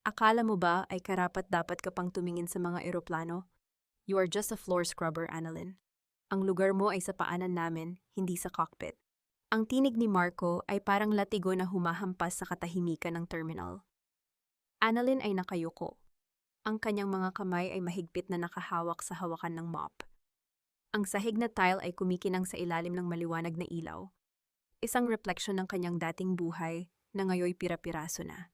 Akala mo ba ay karapat-dapat ka pang tumingin sa mga eroplano? You are just a floor scrubber, Annalyn. Ang lugar mo ay sa paanan namin, hindi sa cockpit. Ang tinig ni Marco ay parang latigo na humahampas sa katahimikan ng terminal. Annalyn ay nakayuko. Ang kanyang mga kamay ay mahigpit na nakahawak sa hawakan ng mop. Ang sahig na tile ay kumikinang sa ilalim ng maliwanag na ilaw. Isang refleksyon ng kanyang dating buhay na ngayoy pira-piraso na.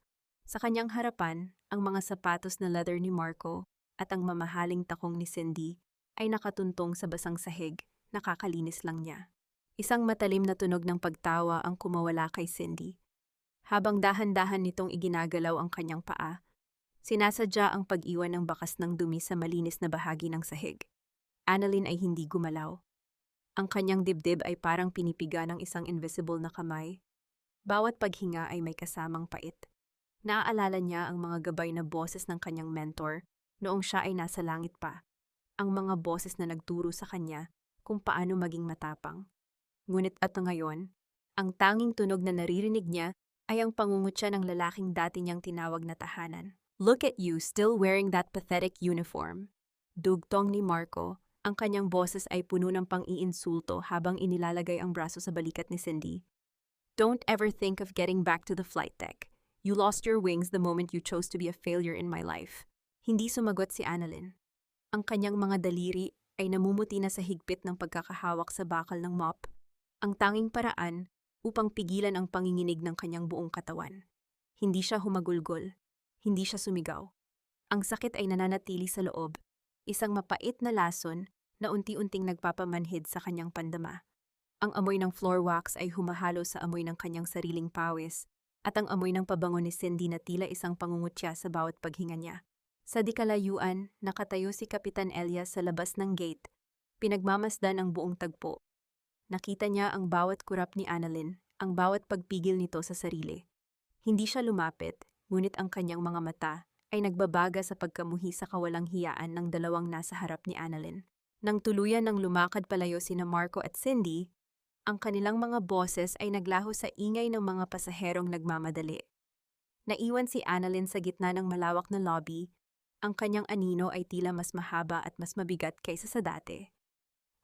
Sa kanyang harapan, ang mga sapatos na leather ni Marco at ang mamahaling takong ni Cindy ay nakatuntong sa basang sahig, nakakalinis lang niya. Isang matalim na tunog ng pagtawa ang kumawala kay Cindy. Habang dahan-dahan nitong iginagalaw ang kanyang paa, sinasadya ang pag-iwan ng bakas ng dumi sa malinis na bahagi ng sahig. Annalyn ay hindi gumalaw. Ang kanyang dibdib ay parang pinipiga ng isang invisible na kamay. Bawat paghinga ay may kasamang pait. Naaalala niya ang mga gabay na boses ng kanyang mentor noong siya ay nasa langit pa. Ang mga boses na nagturo sa kanya kung paano maging matapang. Ngunit at ngayon, ang tanging tunog na naririnig niya ay ang pangungutya ng lalaking dati niyang tinawag na tahanan. Look at you still wearing that pathetic uniform. Dugtong ni Marco, ang kanyang boses ay puno ng pang-iinsulto habang inilalagay ang braso sa balikat ni Cindy. Don't ever think of getting back to the flight deck. You lost your wings the moment you chose to be a failure in my life. Hindi sumagot si Annalyn. Ang kanyang mga daliri ay namumuti na sa higpit ng pagkakahawak sa bakal ng mop. Ang tanging paraan upang pigilan ang panginginig ng kanyang buong katawan. Hindi siya humagulgol. Hindi siya sumigaw. Ang sakit ay nananatili sa loob. Isang mapait na lason na unti-unting nagpapamanhid sa kanyang pandama. Ang amoy ng floor wax ay humahalo sa amoy ng kanyang sariling pawis at ang amoy ng pabango ni Cindy na tila isang pangungutya sa bawat paghinga niya. Sa di kalayuan, nakatayo si Kapitan Elias sa labas ng gate. Pinagmamasdan ang buong tagpo. Nakita niya ang bawat kurap ni Annalyn, ang bawat pagpigil nito sa sarili. Hindi siya lumapit, ngunit ang kanyang mga mata ay nagbabaga sa pagkamuhi sa kawalang hiyaan ng dalawang nasa harap ni Annalyn. Nang tuluyan ng lumakad palayo sina Marco at Cindy, ang kanilang mga boses ay naglaho sa ingay ng mga pasaherong nagmamadali. Naiwan si Annalyn sa gitna ng malawak na lobby. Ang kanyang anino ay tila mas mahaba at mas mabigat kaysa sa dati.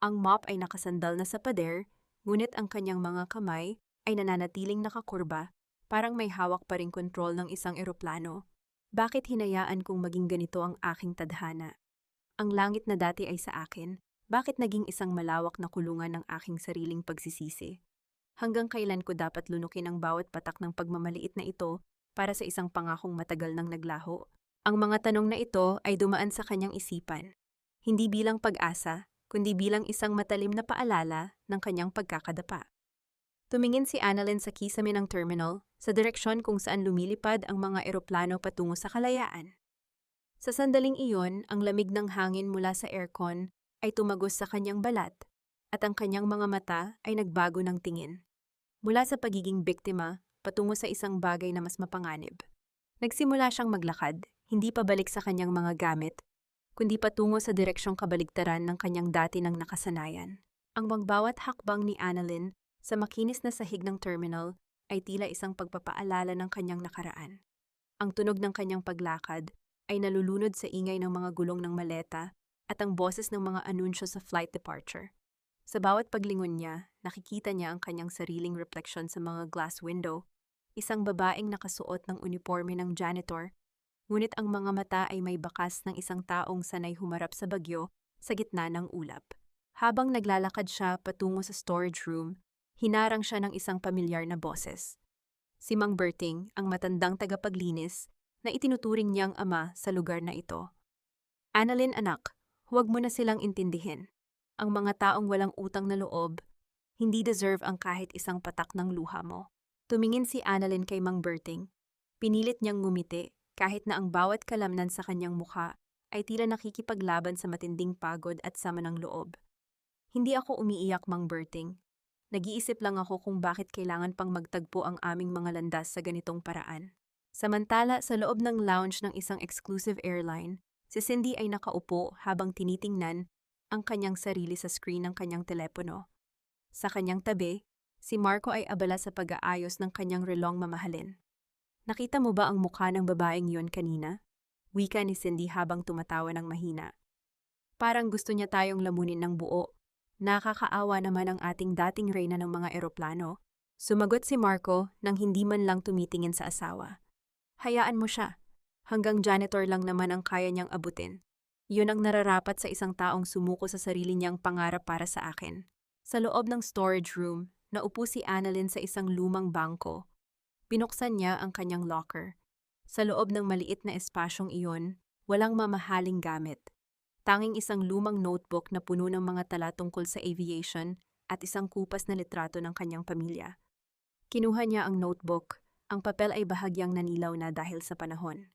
Ang mop ay nakasandal na sa pader, ngunit ang kanyang mga kamay ay nananatiling nakakurba, parang may hawak pa ring kontrol ng isang eroplano. Bakit hinayaan kong maging ganito ang aking tadhana? Ang langit na dati ay sa akin, bakit naging isang malawak na kulungan ng aking sariling pagsisisi? Hanggang kailan ko dapat lunukin ang bawat patak ng pagmamaliit na ito para sa isang pangakong matagal nang naglaho? Ang mga tanong na ito ay dumaan sa kanyang isipan, hindi bilang pag-asa, kundi bilang isang matalim na paalala ng kanyang pagkakadapa. Tumingin si Annalyn sa kisame ng terminal, sa direksyon kung saan lumilipad ang mga eroplano patungo sa kalayaan. Sa sandaling iyon, ang lamig ng hangin mula sa aircon ay tumagos sa kanyang balat, at ang kanyang mga mata ay nagbago ng tingin. Mula sa pagiging biktima, patungo sa isang bagay na mas mapanganib. Nagsimula siyang maglakad, hindi pabalik sa kanyang mga gamit, kundi patungo sa direksyong kabaligtaran ng kanyang dati ng nakasanayan. Ang bawat hakbang ni Annalyn sa makinis na sahig ng terminal ay tila isang pagpapaalala ng kanyang nakaraan. Ang tunog ng kanyang paglakad ay nalulunod sa ingay ng mga gulong ng maleta at ang boses ng mga anunsyo sa flight departure. Sa bawat paglingon niya, nakikita niya ang kanyang sariling refleksyon sa mga glass window, isang babaeng nakasuot ng uniforme ng janitor, ngunit ang mga mata ay may bakas ng isang taong sanay humarap sa bagyo sa gitna ng ulap. Habang naglalakad siya patungo sa storage room, hinarang siya ng isang pamilyar na boses. Si Mang Berting, ang matandang tagapaglinis, na itinuturing niyang ama sa lugar na ito. Annalyn anak, huwag mo na silang intindihin. Ang mga taong walang utang na loob, hindi deserve ang kahit isang patak ng luha mo. Tumingin si Annalyn kay Mang Berting. Pinilit niyang ngumiti, kahit na ang bawat kalamnan sa kanyang mukha ay tila nakikipaglaban sa matinding pagod at sama ng loob. Hindi ako umiiyak, Mang Berting. Nag-iisip lang ako kung bakit kailangan pang magtagpo ang aming mga landas sa ganitong paraan. Samantala, sa loob ng lounge ng isang exclusive airline, si Cindy ay nakaupo habang tinitingnan ang kanyang sarili sa screen ng kanyang telepono. Sa kanyang tabi, si Marco ay abala sa pag-aayos ng kanyang relong mamahalin. Nakita mo ba ang mukha ng babaeng yon kanina? Wika ni Cindy habang tumatawa ng mahina. Parang gusto niya tayong lamunin ng buo. Nakakaawa naman ang ating dating reyna ng mga eroplano. Sumagot si Marco nang hindi man lang tumitingin sa asawa. Hayaan mo siya. Hanggang janitor lang naman ang kaya niyang abutin. Yun ang nararapat sa isang taong sumuko sa sarili niyang pangarap para sa akin. Sa loob ng storage room, naupo si Annalyn sa isang lumang bangko. Binuksan niya ang kanyang locker. Sa loob ng maliit na espasyong iyon, walang mamahaling gamit. Tanging isang lumang notebook na puno ng mga tala tungkol sa aviation at isang kupas na litrato ng kanyang pamilya. Kinuha niya ang notebook. Ang papel ay bahagyang nanilaw na dahil sa panahon.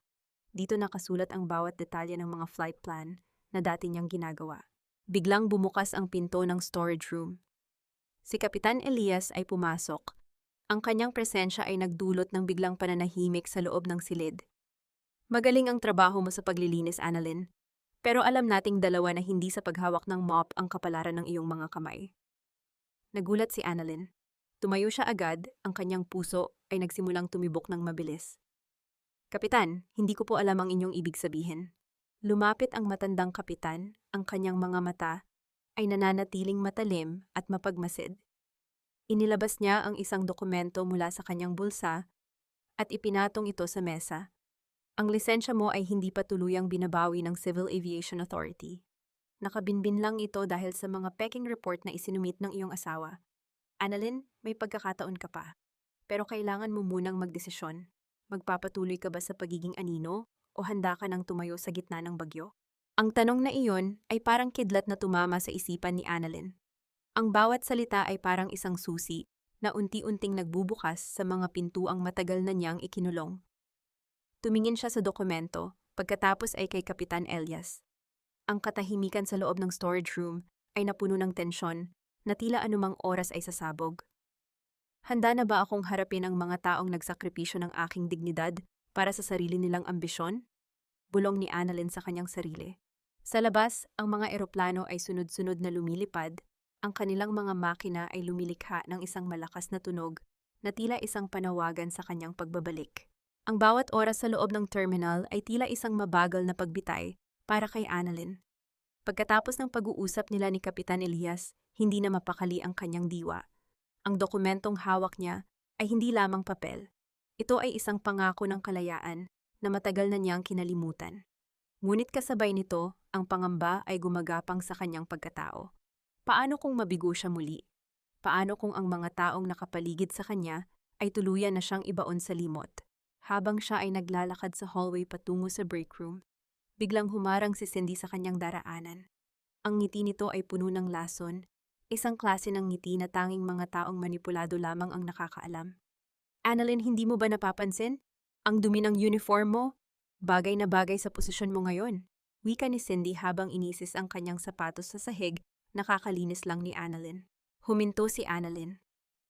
Dito nakasulat ang bawat detalye ng mga flight plan na dati niyang ginagawa. Biglang bumukas ang pinto ng storage room. Si Kapitan Elias ay pumasok. Ang kanyang presensya ay nagdulot ng biglang pananahimik sa loob ng silid. Magaling ang trabaho mo sa paglilinis, Annalyn. Pero alam nating dalawa na hindi sa paghawak ng mop ang kapalaran ng iyong mga kamay. Nagulat si Annalyn. Tumayo siya agad, ang kanyang puso ay nagsimulang tumibok ng mabilis. Kapitan, hindi ko po alam ang inyong ibig sabihin. Lumapit ang matandang kapitan, ang kanyang mga mata ay nananatiling matalim at mapagmasid. Inilabas niya ang isang dokumento mula sa kanyang bulsa at ipinatong ito sa mesa. Ang lisensya mo ay hindi pa tuluyang binabawi ng Civil Aviation Authority. Nakabinbin lang ito dahil sa mga peking report na isinumit ng iyong asawa. Annalyn, may pagkakataon ka pa. Pero kailangan mo munang magdesisyon. Magpapatuloy ka ba sa pagiging anino o handa ka nang tumayo sa gitna ng bagyo? Ang tanong na iyon ay parang kidlat na tumama sa isipan ni Annalyn. Ang bawat salita ay parang isang susi na unti-unting nagbubukas sa mga pintuang matagal na niyang ikinulong. Tumingin siya sa dokumento, pagkatapos ay kay Kapitan Elias. Ang katahimikan sa loob ng storage room ay napuno ng tensyon na tila anumang oras ay sasabog. Handa na ba akong harapin ang mga taong nagsakripisyo ng aking dignidad para sa sarili nilang ambisyon? Bulong ni Annalyn sa kanyang sarili. Sa labas, ang mga eroplano ay sunod-sunod na lumilipad, ang kanilang mga makina ay lumilikha ng isang malakas na tunog na tila isang panawagan sa kanyang pagbabalik. Ang bawat oras sa loob ng terminal ay tila isang mabagal na pagbitay para kay Annalyn. Pagkatapos ng pag-uusap nila ni Kapitan Elias, hindi na mapakali ang kanyang diwa. Ang dokumentong hawak niya ay hindi lamang papel. Ito ay isang pangako ng kalayaan na matagal na niyang kinalimutan. Ngunit kasabay nito, ang pangamba ay gumagapang sa kanyang pagkatao. Paano kung mabigo siya muli? Paano kung ang mga taong nakapaligid sa kanya ay tuluyan na siyang ibaon sa limot? Habang siya ay naglalakad sa hallway patungo sa break room, biglang humarang si Cindy sa kanyang daraanan. Ang ngiti nito ay puno ng lason, isang klase ng ngiti na tanging mga taong manipulado lamang ang nakakaalam. Annalyn, hindi mo ba napapansin? Ang dumi ng uniform mo? Bagay na bagay sa posisyon mo ngayon. Wika ni Cindy habang inisis ang kanyang sapatos sa sahig, nakakalinis lang ni Annalyn. Huminto si Annalyn.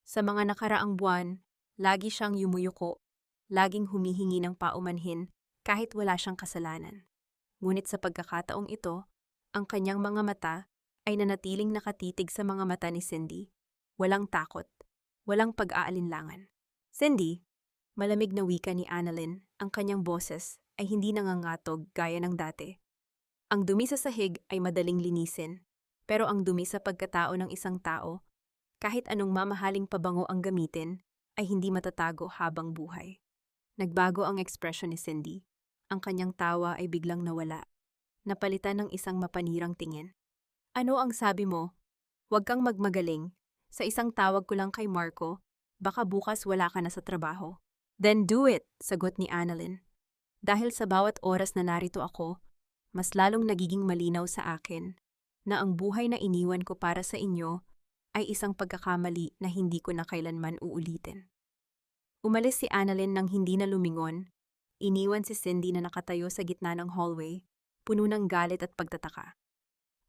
Sa mga nakaraang buwan, lagi siyang yumuyuko, laging humihingi ng paumanhin kahit wala siyang kasalanan. Ngunit sa pagkakataong ito, ang kanyang mga mata ay nanatiling nakatitig sa mga mata ni Cindy. Walang takot, walang pag-aalinlangan. Cindy, malamig na wika ni Annalyn, ang kanyang boses ay hindi nangangatog gaya ng dati. Ang dumi sa sahig ay madaling linisin, pero ang dumi sa pagkatao ng isang tao, kahit anong mamahaling pabango ang gamitin, ay hindi matatago habang buhay. Nagbago ang ekspresyon ni Cindy. Ang kanyang tawa ay biglang nawala, napalitan ng isang mapanirang tingin. Ano ang sabi mo? Huwag kang magmagaling. Sa isang tawag ko lang kay Marco, baka bukas wala ka na sa trabaho. Then do it, sagot ni Annalyn. Dahil sa bawat oras na narito ako, mas lalong nagiging malinaw sa akin na ang buhay na iniwan ko para sa inyo ay isang pagkakamali na hindi ko na kailanman uulitin. Umalis si Annalyn nang hindi na lumingon. Iniwan si Cindy na nakatayo sa gitna ng hallway, puno ng galit at pagtataka.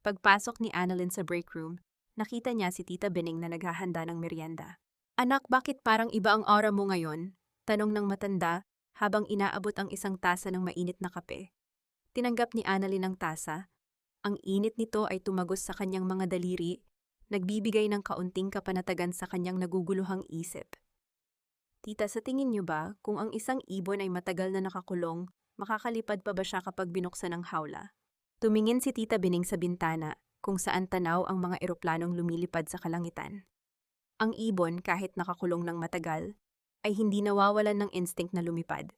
Pagpasok ni Annalyn sa break room, nakita niya si Tita Bening na naghahanda ng merienda. Anak, bakit parang iba ang aura mo ngayon? Tanong ng matanda habang inaabot ang isang tasa ng mainit na kape. Tinanggap ni Annalyn ang tasa. Ang init nito ay tumagos sa kanyang mga daliri, nagbibigay ng kaunting kapanatagan sa kanyang naguguluhang isip. Tita, sa tingin niyo ba, kung ang isang ibon ay matagal na nakakulong, makakalipad pa ba siya kapag binuksan ng hawla? Tumingin si Tita Bining sa bintana, kung saan tanaw ang mga eroplanong lumilipad sa kalangitan. Ang ibon, kahit nakakulong ng matagal, ay hindi nawawalan ng instinct na lumipad.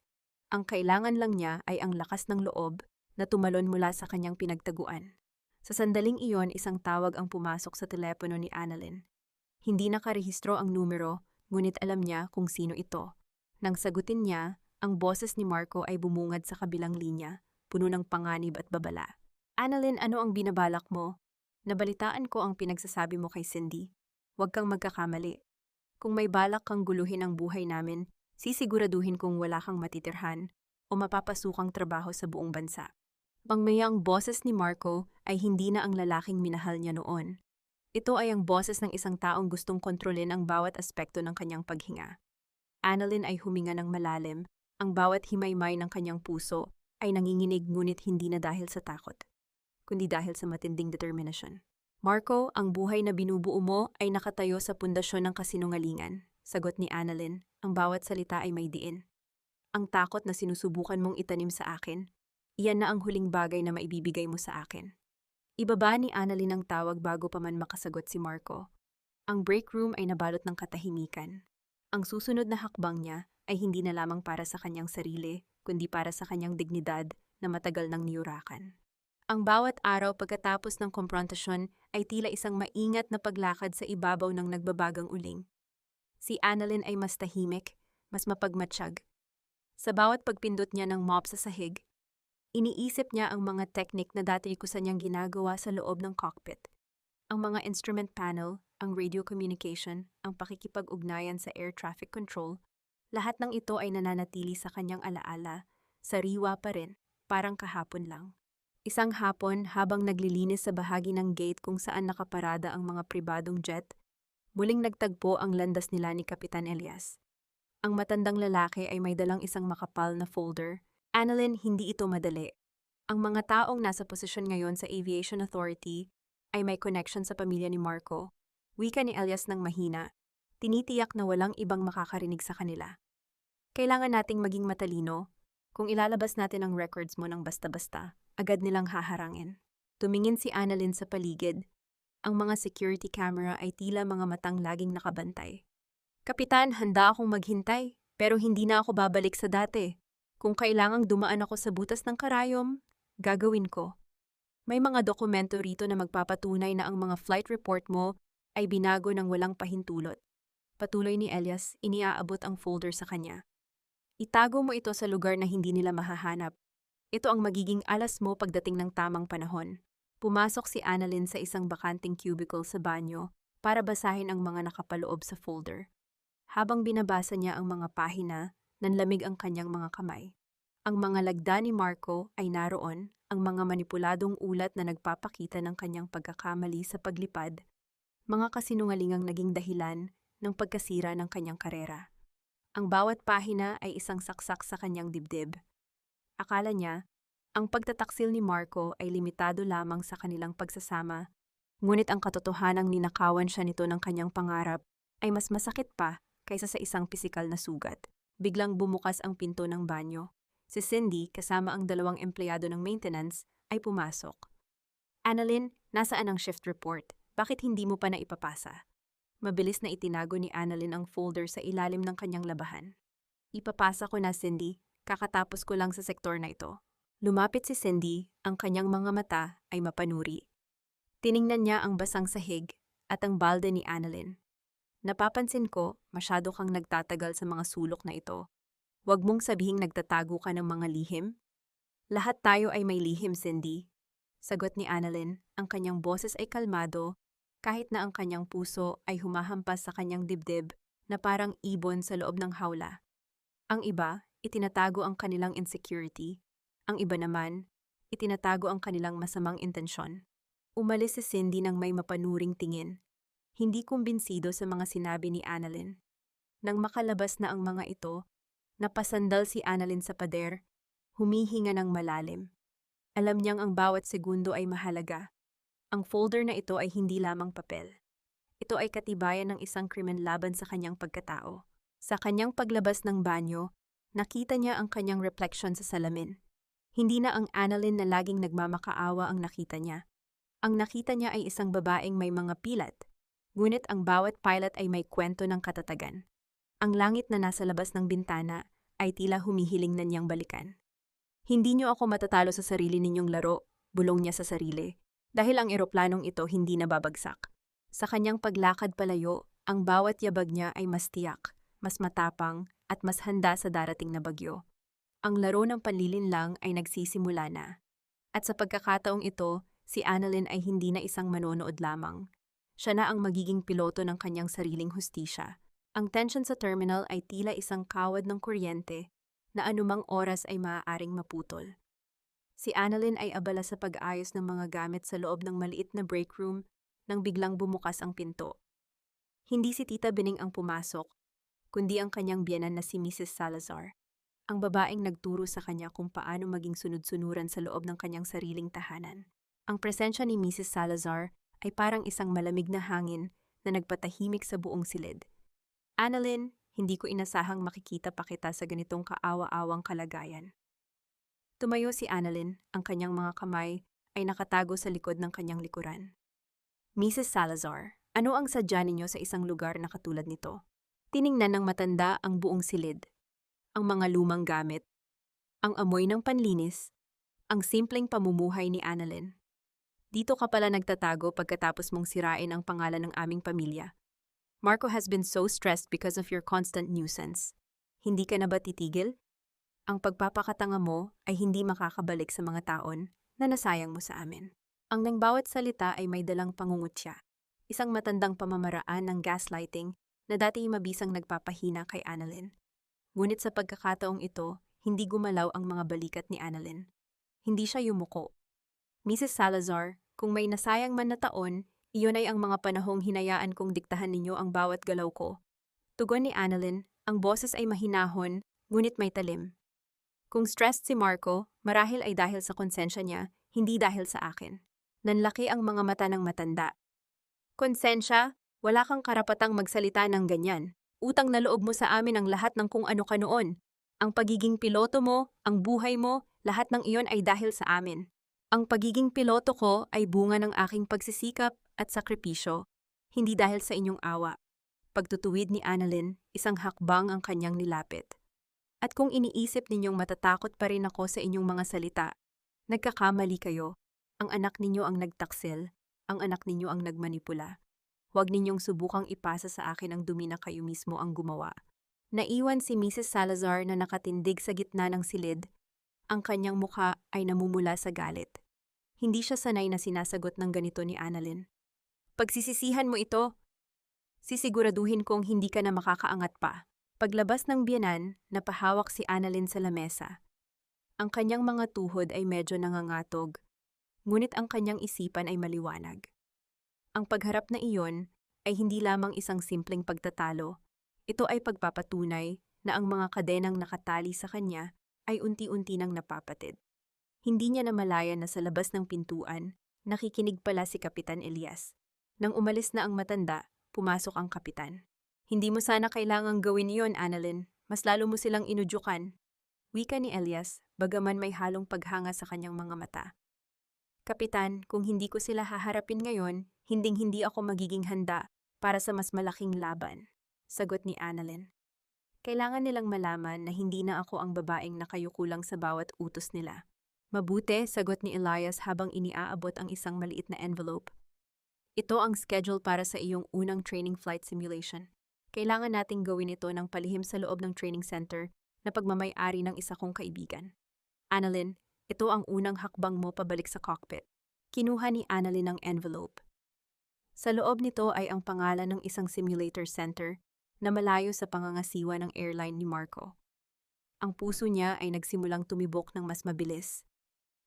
Ang kailangan lang niya ay ang lakas ng loob na tumalon mula sa kanyang pinagtaguan. Sa sandaling iyon, isang tawag ang pumasok sa telepono ni Annalyn. Hindi nakarehistro ang numero, ngunit alam niya kung sino ito. Nang sagutin niya, ang boses ni Marco ay bumungad sa kabilang linya, puno ng panganib at babala. Annalyn, ano ang binabalak mo? Nabalitaan ko ang pinagsasabi mo kay Cindy. Huwag kang magkakamali. Kung may balak kang guluhin ang buhay namin, sisiguraduhin kung wala kang matitirhan o mapapasukang trabaho sa buong bansa. Pangmayang boses ni Marco ay hindi na ang lalaking minahal niya noon. Ito ay ang boses ng isang taong gustong kontrolin ang bawat aspekto ng kanyang paghinga. Annalyn ay huminga ng malalim, ang bawat himaymay ng kanyang puso ay nanginginig ngunit hindi na dahil sa takot, kundi dahil sa matinding determinasyon. Marco, ang buhay na binubuo mo ay nakatayo sa pundasyon ng kasinungalingan, sagot ni Annalyn, ang bawat salita ay may diin. Ang takot na sinusubukan mong itanim sa akin, iyan na ang huling bagay na maibibigay mo sa akin. Ibaba ni Annalyn ang tawag bago pa man makasagot si Marco. Ang break room ay nabalot ng katahimikan. Ang susunod na hakbang niya ay hindi na lamang para sa kanyang sarili, kundi para sa kanyang dignidad na matagal nang niyurakan. Ang bawat araw pagkatapos ng komprontasyon ay tila isang maingat na paglakad sa ibabaw ng nagbabagang uling. Si Annalyn ay mas tahimik, mas mapagmatsyag. Sa bawat pagpindot niya ng mop sa sahig, iniisip niya ang mga teknik na dati kusa niyang ginagawa sa loob ng cockpit. Ang mga instrument panel, ang radio communication, ang pakikipag-ugnayan sa air traffic control, lahat ng ito ay nananatili sa kanyang alaala, sariwa pa rin, parang kahapon lang. Isang hapon, habang naglilinis sa bahagi ng gate kung saan nakaparada ang mga pribadong jet, muling nagtagpo ang landas nila ni Kapitan Elias. Ang matandang lalaki ay may dalang isang makapal na folder. Annalyn, hindi ito madali. Ang mga taong nasa posisyon ngayon sa Aviation Authority ay may connection sa pamilya ni Marco. Wika ni Elias ng mahina. Tinitiyak na walang ibang makakarinig sa kanila. Kailangan nating maging matalino. Kung ilalabas natin ang records mo ng basta-basta, agad nilang haharangin. Tumingin si Annalyn sa paligid. Ang mga security camera ay tila mga matang laging nakabantay. Kapitan, handa akong maghintay, pero hindi na ako babalik sa dati. Kung kailangang dumaan ako sa butas ng karayom, gagawin ko. May mga dokumento rito na magpapatunay na ang mga flight report mo ay binago ng walang pahintulot. Patuloy ni Elias, iniaabot ang folder sa kanya. Itago mo ito sa lugar na hindi nila mahahanap. Ito ang magiging alas mo pagdating ng tamang panahon. Pumasok si Annalyn sa isang bakanting cubicle sa banyo para basahin ang mga nakapaloob sa folder. Habang binabasa niya ang mga pahina, nanlamig ang kanyang mga kamay. Ang mga lagda ni Marco ay naroon, ang mga manipuladong ulat na nagpapakita ng kanyang pagkakamali sa paglipad, mga kasinungalingang naging dahilan ng pagkasira ng kanyang karera. Ang bawat pahina ay isang saksak sa kanyang dibdib. Akala niya, ang pagtataksil ni Marco ay limitado lamang sa kanilang pagsasama, ngunit ang katotohanang ninakawan siya nito ng kanyang pangarap ay mas masakit pa kaysa sa isang pisikal na sugat. Biglang bumukas ang pinto ng banyo. Si Cindy, kasama ang dalawang empleyado ng maintenance, ay pumasok. Annalyn, nasaan ang shift report? Bakit hindi mo pa na ipapasa? Mabilis na itinago ni Annalyn ang folder sa ilalim ng kanyang labahan. Ipapasa ko na, Cindy. Kakatapos ko lang sa sektor na ito. Lumapit si Cindy, ang kanyang mga mata ay mapanuri. Tiningnan niya ang basang sahig at ang balde ni Annalyn. Napapansin ko, masyado kang nagtatagal sa mga sulok na ito. Huwag mong sabihing nagtatago ka ng mga lihim. Lahat tayo ay may lihim, Cindy. Sagot ni Annalyn, ang kanyang boses ay kalmado, kahit na ang kanyang puso ay humahampas sa kanyang dibdib na parang ibon sa loob ng hawla. Ang iba, itinatago ang kanilang insecurity. Ang iba naman, itinatago ang kanilang masamang intensyon. Umalis si Cindy nang may mapanuring tingin. Hindi kumbinsido sa mga sinabi ni Annalyn. Nang makalabas na ang mga ito, napasandal si Annalyn sa pader, humihinga ng malalim. Alam niyang ang bawat segundo ay mahalaga. Ang folder na ito ay hindi lamang papel. Ito ay katibayan ng isang krimen laban sa kanyang pagkatao. Sa kanyang paglabas ng banyo, nakita niya ang kanyang reflection sa salamin. Hindi na ang Annalyn na laging nagmamakaawa ang nakita niya. Ang nakita niya ay isang babaeng may mga pilat, ngunit ang bawat pilot ay may kwento ng katatagan. Ang langit na nasa labas ng bintana ay tila humihiling na niyang balikan. Hindi niyo ako matatalo sa sarili ninyong laro, bulong niya sa sarili, dahil ang eroplanong ito hindi nababagsak. Sa kanyang paglakad palayo, ang bawat yabag niya ay mas tiyak, mas matapang, at mas handa sa darating na bagyo. Ang laro ng panlilinlang ay nagsisimula na. At sa pagkakataong ito, si Annalyn ay hindi na isang manonood lamang. Siya na ang magiging piloto ng kanyang sariling hustisya. Ang tension sa terminal ay tila isang kawad ng kuryente na anumang oras ay maaaring maputol. Si Annalyn ay abala sa pag-ayos ng mga gamit sa loob ng maliit na break room nang biglang bumukas ang pinto. Hindi si Tita Bining ang pumasok, kundi ang kanyang biyenan na si Mrs. Salazar. Ang babaeng nagturo sa kanya kung paano maging sunod-sunuran sa loob ng kanyang sariling tahanan. Ang presensya ni Mrs. Salazar ay parang isang malamig na hangin na nagpatahimik sa buong silid. Annalyn, hindi ko inasahang makikita pa kita sa ganitong kaawa-awang kalagayan. Tumayo si Annalyn, ang kanyang mga kamay ay nakatago sa likod ng kanyang likuran. Mrs. Salazar, ano ang sadya ninyo sa isang lugar na katulad nito? Tiningnan ng matanda ang buong silid. Ang mga lumang gamit, ang amoy ng panlinis, ang simpleng pamumuhay ni Annalyn. Dito ka pala nagtatago pagkatapos mong sirain ang pangalan ng aming pamilya. Marco has been so stressed because of your constant nuisance. Hindi ka na ba titigil? Ang pagpapakatanga mo ay hindi makakabalik sa mga taon na nasayang mo sa amin. Ang nang bawat salita ay may dalang pangungutya. Isang matandang pamamaraan ng gaslighting na dati mabisang nagpapahina kay Annalyn. Ngunit sa pagkakataong ito, hindi gumalaw ang mga balikat ni Annalyn. Hindi siya yumuko. Mrs. Salazar, kung may nasayang man na taon, iyon ay ang mga panahong hinayaan kong diktahan ninyo ang bawat galaw ko. Tugon ni Annalyn, ang boses ay mahinahon, ngunit may talim. Kung stressed si Marco, marahil ay dahil sa konsensya niya, hindi dahil sa akin. Nanlaki ang mga mata ng matanda. Konsensya? Wala kang karapatang magsalita ng ganyan. Utang na loob mo sa amin ang lahat ng kung ano ka noon. Ang pagiging piloto mo, ang buhay mo, lahat ng iyon ay dahil sa amin. Ang pagiging piloto ko ay bunga ng aking pagsisikap at sakripisyo, hindi dahil sa inyong awa. Pagtutuwid ni Annalyn, isang hakbang ang kanyang nilapit. At kung iniisip ninyong matatakot pa rin ako sa inyong mga salita, nagkakamali kayo. Ang anak ninyo ang nagtaksil, ang anak ninyo ang nagmanipula. Huwag ninyong subukang ipasa sa akin ang dumi na kayo mismo ang gumawa. Naiwan si Mrs. Salazar na nakatindig sa gitna ng silid. Ang kanyang mukha ay namumula sa galit. Hindi siya sanay na sinasagot ng ganito ni Annalyn. Pagsisisihan mo ito, sisiguraduhin kong hindi ka na makakaangat pa. Paglabas ng biyenan, napahawak si Annalyn sa lamesa. Ang kanyang mga tuhod ay medyo nangangatog, ngunit ang kanyang isipan ay maliwanag. Ang pagharap na iyon ay hindi lamang isang simpleng pagtatalo. Ito ay pagpapatunay na ang mga kadenang nakatali sa kanya ay unti-unti nang napapatid. Hindi niya namalayan na sa labas ng pintuan, nakikinig pala si Kapitan Elias. Nang umalis na ang matanda, pumasok ang kapitan. Hindi mo sana kailangang gawin iyon, Annalyn. Mas lalo mo silang inudyukan. Wika ni Elias, bagaman may halong paghanga sa kanyang mga mata. Kapitan, kung hindi ko sila haharapin ngayon, hinding-hindi ako magiging handa para sa mas malaking laban, sagot ni Annalyn. Kailangan nilang malaman na hindi na ako ang babaeng nakayukulang sa bawat utos nila. Mabuti, sagot ni Elias habang iniaabot ang isang maliit na envelope. Ito ang schedule para sa iyong unang training flight simulation. Kailangan nating gawin ito ng palihim sa loob ng training center na pagmamay-ari ng isa kong kaibigan. Annalyn, ito ang unang hakbang mo pabalik sa cockpit. Kinuha ni Annalyn ang envelope. Sa loob nito ay ang pangalan ng isang simulator center na malayo sa pangangasiwa ng airline ni Marco. Ang puso niya ay nagsimulang tumibok ng mas mabilis.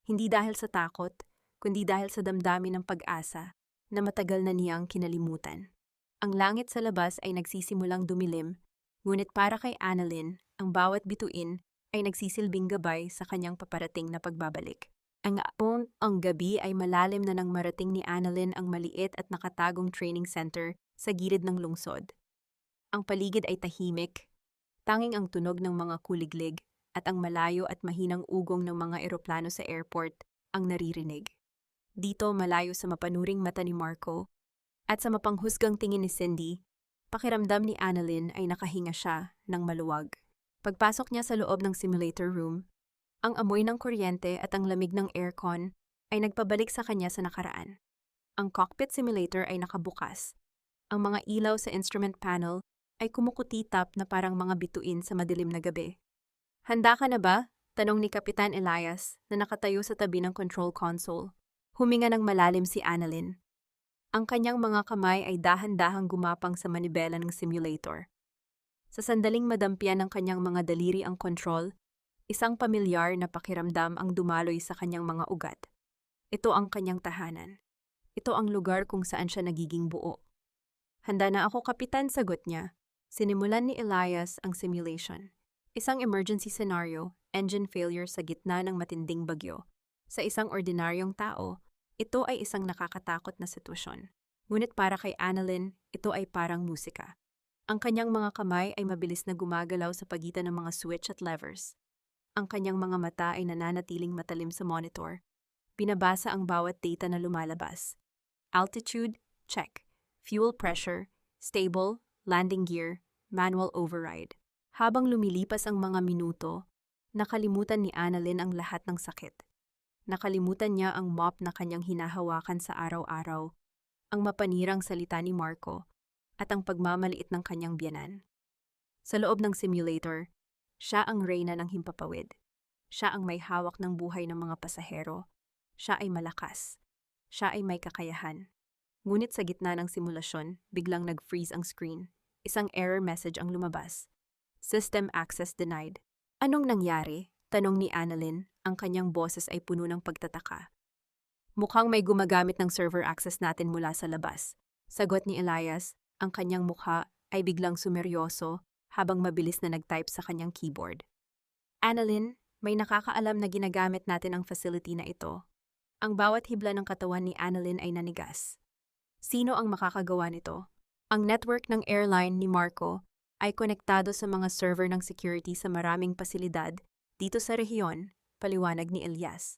Hindi dahil sa takot, kundi dahil sa damdamin ng pag-asa na matagal na niyang kinalimutan. Ang langit sa labas ay nagsisimulang dumilim, ngunit para kay Annalyn, ang bawat bituin ay nagsisilbing gabay sa kanyang paparating na pagbabalik. Ang gabi ay malalim na nang marating ni Annalyn ang maliit at nakatagong training center sa gilid ng lungsod. Ang paligid ay tahimik, Tanging ang tunog ng mga kuliglig at ang malayo at mahinang ugong ng mga eroplano sa airport ang naririnig. Dito malayo sa mapanuring mata ni Marco at sa mapanghusgang tingin ni Cindy, pakiramdam ni Annalyn ay nakahinga siya ng maluwag. Pagpasok niya sa loob ng simulator room, ang amoy ng kuryente at ang lamig ng aircon ay nagpabalik sa kanya sa nakaraan. Ang cockpit simulator ay nakabukas. Ang mga ilaw sa instrument panel ay kumukutitap na parang mga bituin sa madilim na gabi. "Handa ka na ba?" tanong ni Kapitan Elias na nakatayo sa tabi ng control console. Huminga ng malalim si Annalyn. Ang kanyang mga kamay ay dahan-dahang gumapang sa manibela ng simulator. Sa sandaling madampian ng kanyang mga daliri ang control, isang pamilyar na pakiramdam ang dumaloy sa kanyang mga ugat. Ito ang kanyang tahanan. Ito ang lugar kung saan siya nagiging buo. "Handa na ako, Kapitan," sagot niya. Sinimulan ni Elias ang simulation. Isang emergency scenario, engine failure sa gitna ng matinding bagyo. Sa isang ordinaryong tao, ito ay isang nakakatakot na sitwasyon. Ngunit para kay Annalyn, ito ay parang musika. Ang kanyang mga kamay ay mabilis na gumagalaw sa pagitan ng mga switch at levers. Ang kanyang mga mata ay nananatiling matalim sa monitor. Binabasa ang bawat data na lumalabas. Altitude, check. Fuel pressure, stable, landing gear, manual override. Habang lumilipas ang mga minuto, nakalimutan ni Annalyn ang lahat ng sakit. Nakalimutan niya ang mop na kanyang hinahawakan sa araw-araw, ang mapanirang salita ni Marco, at ang pagmamaliit ng kanyang biyanan. Sa loob ng simulator, siya ang reyna ng himpapawid. Siya ang may hawak ng buhay ng mga pasahero. Siya ay malakas. Siya ay may kakayahan. Ngunit sa gitna ng simulasyon, biglang nag-freeze ang screen. Isang error message ang lumabas. System access denied. "Anong nangyari?" tanong ni Annalyn. Ang kanyang boses ay puno ng pagtataka. "Mukhang may gumagamit ng server access natin mula sa labas," sagot ni Elias. Ang kanyang mukha ay biglang sumeryoso habang mabilis na nag-type sa kanyang keyboard. "Annalyn, may nakakaalam na ginagamit natin ang facility na ito." Ang bawat hibla ng katawan ni Annalyn ay nanigas. Sino ang makakagawa nito? Ang network ng airline ni Marco ay konektado sa mga server ng security sa maraming pasilidad dito sa rehiyon, paliwanag ni Elias.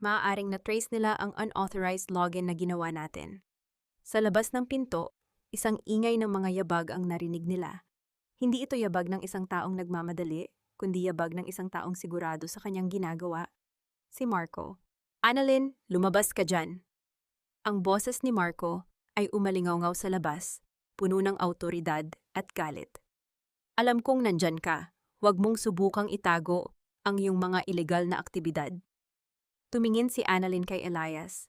Maaaring na-trace nila ang unauthorized login na ginawa natin. Sa labas ng pinto, isang ingay ng mga yabag ang narinig nila. Hindi ito yabag ng isang taong nagmamadali, kundi yabag ng isang taong sigurado sa kanyang ginagawa. Si Marco. "Annalyn, lumabas ka dyan." Ang boses ni Marco ay umalingaw-ngaw sa labas, puno ng awtoridad at galit. "Alam kong nandyan ka. Huwag mong subukang itago ang iyong mga ilegal na aktibidad." Tumingin si Annalyn kay Elias.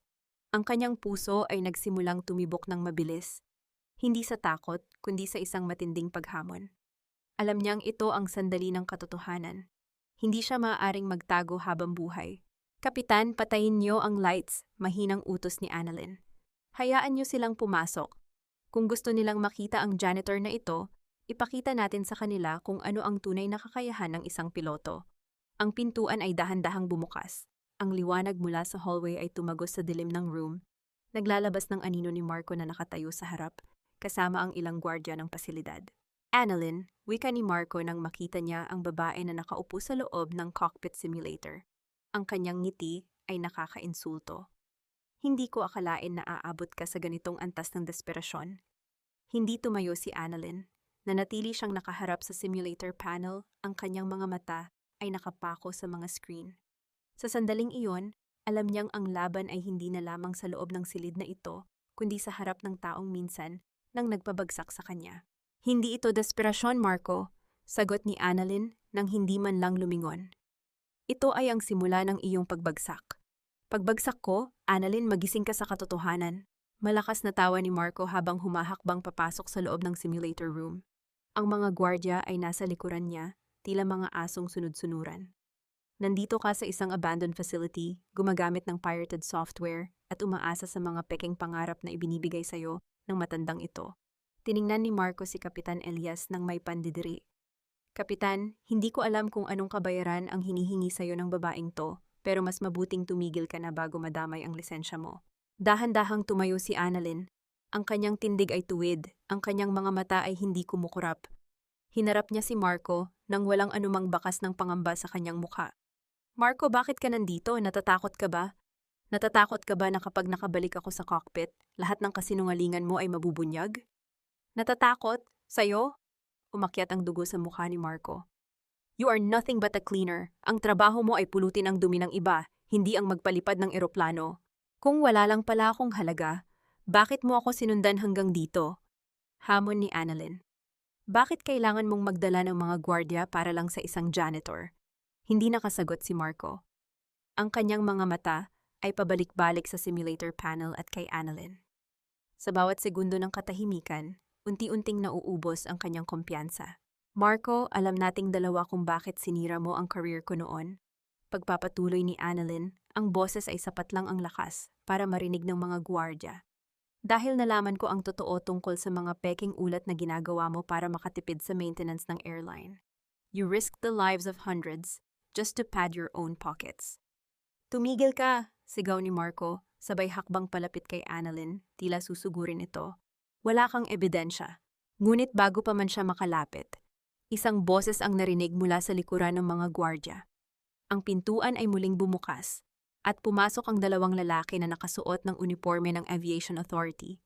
Ang kanyang puso ay nagsimulang tumibok ng mabilis. Hindi sa takot, kundi sa isang matinding paghamon. Alam niyang ito ang sandali ng katotohanan. Hindi siya maaaring magtago habang buhay. "Kapitan, patayin niyo ang lights," mahinang utos ni Annalyn. "Hayaan niyo silang pumasok. Kung gusto nilang makita ang janitor na ito, ipakita natin sa kanila kung ano ang tunay na kakayahan ng isang piloto." Ang pintuan ay dahan-dahang bumukas. Ang liwanag mula sa hallway ay tumagos sa dilim ng room. Naglalabas ng anino ni Marco na nakatayo sa harap, kasama ang ilang gwardya ng pasilidad. "Annalyn," wika ni Marco nang makita niya ang babae na nakaupo sa loob ng cockpit simulator. Ang kanyang ngiti ay nakakainsulto. "Hindi ko akalain na aabot ka sa ganitong antas ng desperasyon." Hindi tumayo si Annalyn. Nanatili siyang nakaharap sa simulator panel, ang kanyang mga mata ay nakapako sa mga screen. Sa sandaling iyon, alam niyang ang laban ay hindi na lamang sa loob ng silid na ito, kundi sa harap ng taong minsan nang nagpabagsak sa kanya. "Hindi ito desperasyon, Marco," sagot ni Annalyn nang hindi man lang lumingon. "Ito ay ang simula ng iyong pagbagsak." "Pagbagsak ko, Annalyn, magising ka sa katotohanan." Malakas na tawa ni Marco habang humahakbang papasok sa loob ng simulator room. Ang mga gwardya ay nasa likuran niya, tila mga asong sunod-sunuran. "Nandito ka sa isang abandoned facility, gumagamit ng pirated software, at umaasa sa mga pekeng pangarap na ibinibigay sa'yo ng matandang ito." Tiningnan ni Marco si Kapitan Elias nang may pandidiri. "Kapitan, hindi ko alam kung anong kabayaran ang hinihingi sa'yo ng babaeng to, pero mas mabuting tumigil ka na bago madamay ang lisensya mo." Dahan-dahang tumayo si Annalyn. Ang kanyang tindig ay tuwid, ang kanyang mga mata ay hindi kumukurap. Hinarap niya si Marco nang walang anumang bakas ng pangamba sa kanyang mukha. Marco, bakit ka nandito? Natatakot ka ba? Natatakot ka ba na kapag nakabalik ako sa cockpit, lahat ng kasinungalingan mo ay mabubunyag? Natatakot? Sa'yo? Umakyat ang dugo sa mukha ni Marco. You are nothing but a cleaner. Ang trabaho mo ay pulutin ang dumi ng iba, hindi ang magpalipad ng eroplano. Kung wala lang pala akong halaga, bakit mo ako sinundan hanggang dito? Hamon ni Annalyn. Bakit kailangan mong magdala ng mga gwardya para lang sa isang janitor? Hindi nakasagot si Marco. Ang kanyang mga mata ay pabalik-balik sa simulator panel at kay Annalyn. Sa bawat segundo ng katahimikan, unti-unting nauubos ang kanyang kumpiyansa. Marco, alam nating dalawa kung bakit sinira mo ang career ko noon. Pagpapatuloy ni Annalyn, ang boses ay sapat lang ang lakas para marinig ng mga gwardya. Dahil nalaman ko ang totoo tungkol sa mga peking ulat na ginagawa mo para makatipid sa maintenance ng airline. You risked the lives of hundreds just to pad your own pockets. Tumigil ka, sigaw ni Marco, sabay hakbang palapit kay Annalyn, tila susugurin ito. Wala kang ebidensya. Ngunit bago pa man siya makalapit, isang boses ang narinig mula sa likuran ng mga gwardya. Ang pintuan ay muling bumukas, at pumasok ang dalawang lalaki na nakasuot ng uniforme ng Aviation Authority.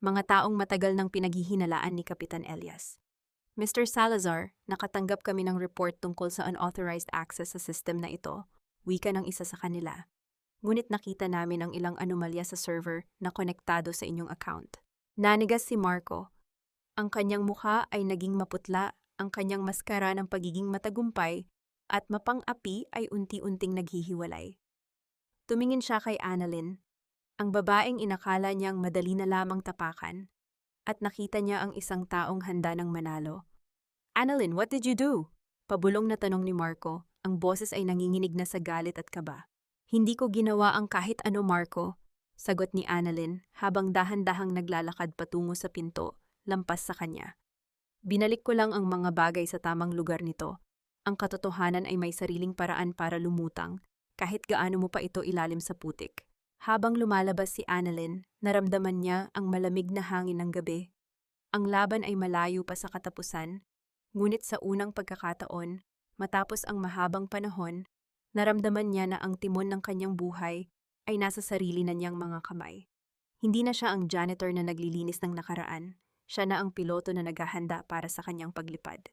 Mga taong matagal nang pinaghihinalaan ni Kapitan Elias. Mr. Salazar, nakatanggap kami ng report tungkol sa unauthorized access sa system na ito, wika ng isa sa kanila. Ngunit nakita namin ang ilang anomalya sa server na konektado sa inyong account. Nanigas si Marco. Ang kanyang mukha ay naging maputla, ang kanyang maskara ng pagiging matagumpay at mapang-api ay unti-unting naghihiwalay. Tumingin siya kay Annalyn, ang babaeng inakala niyang madali na lamang tapakan, at nakita niya ang isang taong handa ng manalo. Annalyn, what did you do? Pabulong na tanong ni Marco, ang boses ay nanginginig na sa galit at kaba. Hindi ko ginawa ang kahit ano, Marco, sagot ni Annalyn habang dahan-dahang naglalakad patungo sa pinto, lampas sa kanya. Binalik ko lang ang mga bagay sa tamang lugar nito. Ang katotohanan ay may sariling paraan para lumutang, kahit gaano mo pa ito ilalim sa putik. Habang lumalabas si Annalyn, naramdaman niya ang malamig na hangin ng gabi. Ang laban ay malayo pa sa katapusan, ngunit sa unang pagkakataon, matapos ang mahabang panahon, naramdaman niya na ang timon ng kanyang buhay ay nasa sarili na niyang mga kamay. Hindi na siya ang janitor na naglilinis ng nakaraan, siya na ang piloto na naghahanda para sa kanyang paglipad.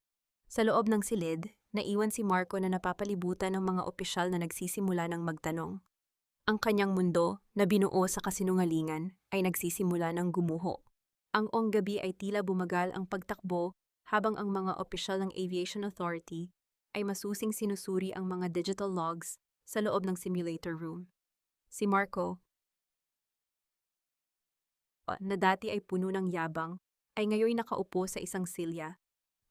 Sa loob ng silid, naiwan si Marco na napapalibutan ng mga opisyal na nagsisimula ng magtanong. Ang kanyang mundo, na binuo sa kasinungalingan, ay nagsisimula ng gumuho. Ang gabi ay tila bumagal ang pagtakbo habang ang mga opisyal ng Aviation Authority ay masusing sinusuri ang mga digital logs sa loob ng simulator room. Si Marco, na dati ay puno ng yabang, ay ngayon nakaupo sa isang silya.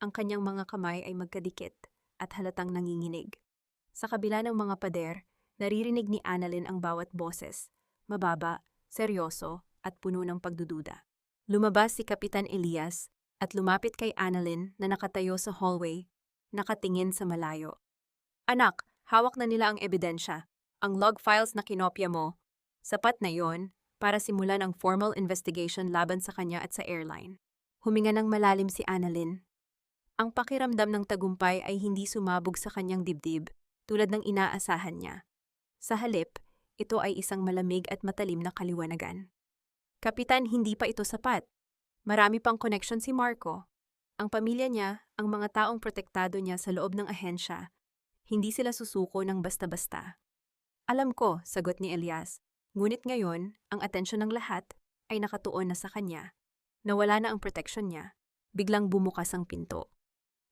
Ang kanyang mga kamay ay magkadikit at halatang nanginginig. Sa kabila ng mga pader, naririnig ni Annalyn ang bawat boses, mababa, seryoso, at puno ng pagdududa. Lumabas si Kapitan Elias at lumapit kay Annalyn na nakatayo sa hallway, nakatingin sa malayo. Anak, hawak na nila ang ebidensya. Ang log files na kinopya mo, sapat na yon para simulan ang formal investigation laban sa kanya at sa airline. Huminga ng malalim si Annalyn. Ang pakiramdam ng tagumpay ay hindi sumabog sa kanyang dibdib tulad ng inaasahan niya. Sa halip, ito ay isang malamig at matalim na kaliwanagan. Kapitan, hindi pa ito sapat. Marami pang connection si Marco. Ang pamilya niya, ang mga taong protektado niya sa loob ng ahensya, hindi sila susuko ng basta-basta. Alam ko, sagot ni Elias, ngunit ngayon, ang atensyon ng lahat ay nakatuon na sa kanya. Nawala na ang proteksyon niya. Biglang bumukas ang pinto.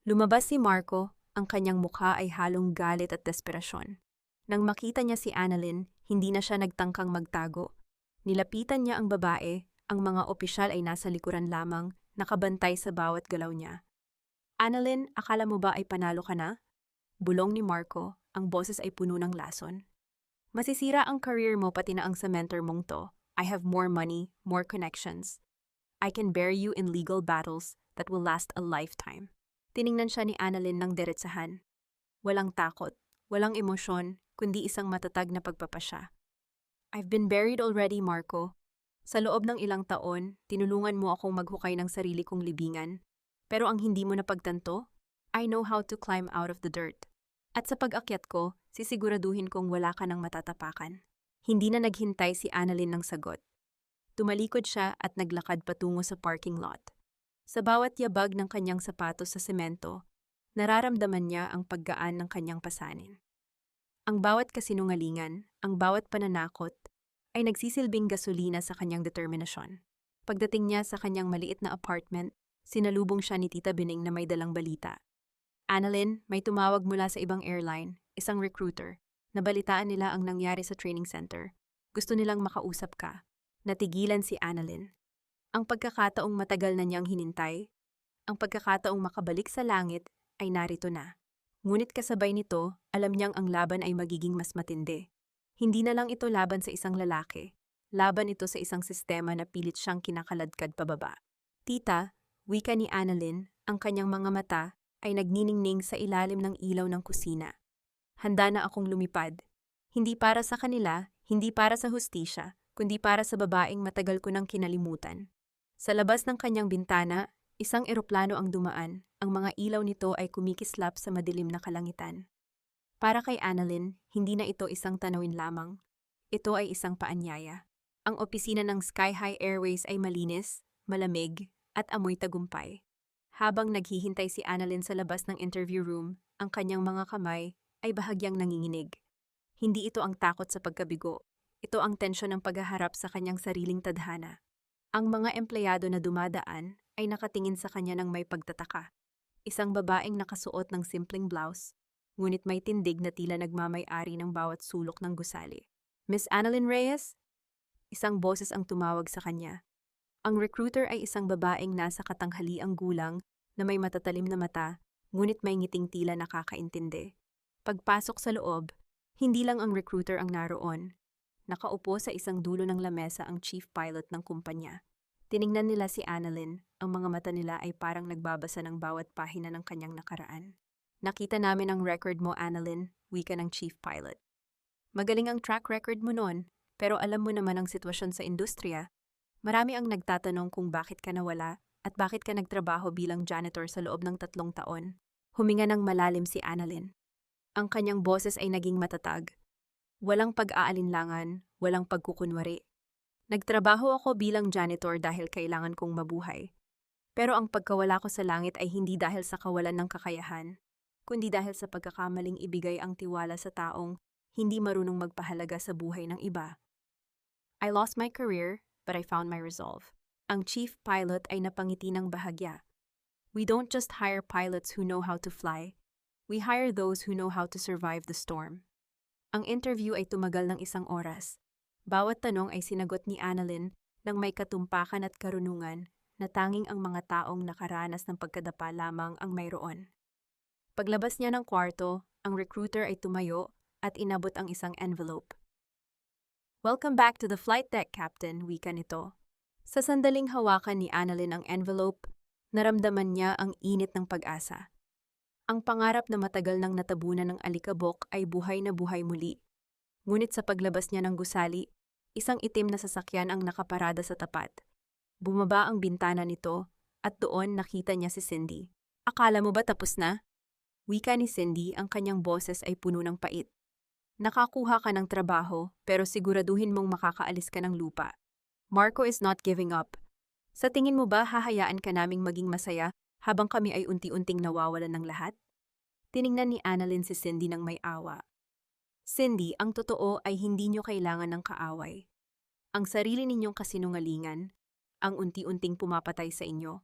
Lumabas si Marco, ang kanyang mukha ay halong galit at desperasyon. Nang makita niya si Annalyn, hindi na siya nagtangkang magtago. Nilapitan niya ang babae, ang mga opisyal ay nasa likuran lamang, nakabantay sa bawat galaw niya. Annalyn, akala mo ba ay panalo ka na? Bulong ni Marco, ang boses ay puno ng lason. Masisira ang career mo pati na ang sa mentor mong to. I have more money, more connections. I can bear you in legal battles that will last a lifetime. Tiningnan siya ni Annalyn ng diretsahan. Walang takot, walang emosyon, kundi isang matatag na pagpapasya. I've been buried already, Marco. Sa loob ng ilang taon, tinulungan mo akong maghukay ng sarili kong libingan. Pero ang hindi mo napagtanto, I know how to climb out of the dirt. At sa pag-akyat ko, sisiguraduhin kong wala ka ng matatapakan. Hindi na naghintay si Annalyn ng sagot. Tumalikod siya at naglakad patungo sa parking lot. Sa bawat yabag ng kanyang sapatos sa semento, nararamdaman niya ang paggaan ng kanyang pasanin. Ang bawat kasinungalingan, ang bawat pananakot, ay nagsisilbing gasolina sa kanyang determinasyon. Pagdating niya sa kanyang maliit na apartment, sinalubong siya ni Tita Bining na may dalang balita. Annalyn, may tumawag mula sa ibang airline, isang recruiter. Nabalitaan nila ang nangyari sa training center. Gusto nilang makausap ka. Natigilan si Annalyn. Ang pagkakataong matagal na niyang hinintay, ang pagkakataong makabalik sa langit ay narito na. Ngunit kasabay nito, alam niyang ang laban ay magiging mas matindi. Hindi na lang ito laban sa isang lalaki. Laban ito sa isang sistema na pilit siyang kinakaladkad pababa. Tita, wika ni Annalyn, ang kanyang mga mata ay nagniningning sa ilalim ng ilaw ng kusina. Handa na akong lumipad. Hindi para sa kanila, hindi para sa hustisya, kundi para sa babaeng matagal ko nang kinalimutan. Sa labas ng kanyang bintana, isang eroplano ang dumaan. Ang mga ilaw nito ay kumikislap sa madilim na kalangitan. Para kay Annalyn, hindi na ito isang tanawin lamang. Ito ay isang paanyaya. Ang opisina ng Sky High Airways ay malinis, malamig, at amoy tagumpay. Habang naghihintay si Annalyn sa labas ng interview room, ang kanyang mga kamay ay bahagyang nanginginig. Hindi ito ang takot sa pagkabigo. Ito ang tensyon ng paghaharap sa kanyang sariling tadhana. Ang mga empleyado na dumadaan ay nakatingin sa kanya ng may pagtataka. Isang babaeng nakasuot ng simpleng blouse, ngunit may tindig na tila nagmamay-ari ng bawat sulok ng gusali. Miss Annalyn Reyes? Isang boses ang tumawag sa kanya. Ang recruiter ay isang babaeng nasa katanghaliang gulang na may matatalim na mata, ngunit may ngiting tila nakakaintindi. Pagpasok sa loob, hindi lang ang recruiter ang naroon. Nakaupo sa isang dulo ng lamesa ang chief pilot ng kumpanya. Tiningnan nila si Annalyn, ang mga mata nila ay parang nagbabasa ng bawat pahina ng kanyang nakaraan. Nakita namin ang record mo, Annalyn, wika ng chief pilot. Magaling ang track record mo noon, pero alam mo naman ang sitwasyon sa industriya. Marami ang nagtatanong kung bakit ka nawala at bakit ka nagtrabaho bilang janitor sa loob ng 3 taon. Huminga ng malalim si Annalyn. Ang kanyang boses ay naging matatag. Walang pag-aalinlangan, walang pagkukunwari. Nagtrabaho ako bilang janitor dahil kailangan kong mabuhay. Pero ang pagkawala ko sa langit ay hindi dahil sa kawalan ng kakayahan, kundi dahil sa pagkakamaling ibigay ang tiwala sa taong hindi marunong magpahalaga sa buhay ng iba. I lost my career, but I found my resolve. Ang chief pilot ay napangiti ng bahagya. We don't just hire pilots who know how to fly. We hire those who know how to survive the storm. Ang interview ay tumagal ng 1 oras. Bawat tanong ay sinagot ni Annalyn ng may katumpakan at karunungan na tanging ang mga taong nakaranas ng pagkadapa lamang ang mayroon. Paglabas niya ng kwarto, ang recruiter ay tumayo at inabot ang isang envelope. Welcome back to the flight deck, Captain, wika nito. Sa sandaling hawakan ni Annalyn ang envelope, naramdaman niya ang init ng pag-asa. Ang pangarap na matagal nang natabunan ng alikabok ay buhay na buhay muli. Ngunit sa paglabas niya ng gusali, isang itim na sasakyan ang nakaparada sa tapat. Bumaba ang bintana nito at doon nakita niya si Cindy. Akala mo ba tapos na? Wika ni Cindy, ang kanyang boses ay puno ng pait. Nakakuha ka ng trabaho pero siguraduhin mong makakaalis ka ng lupa. Marco is not giving up. Sa tingin mo ba hahayaan ka naming maging masaya habang kami ay unti-unting nawawalan ng lahat? Tiningnan ni Annalyn si Cindy ng may awa. Cindy, ang totoo ay hindi nyo kailangan ng kaaway. Ang sarili ninyong kasinungalingan, ang unti-unting pumapatay sa inyo.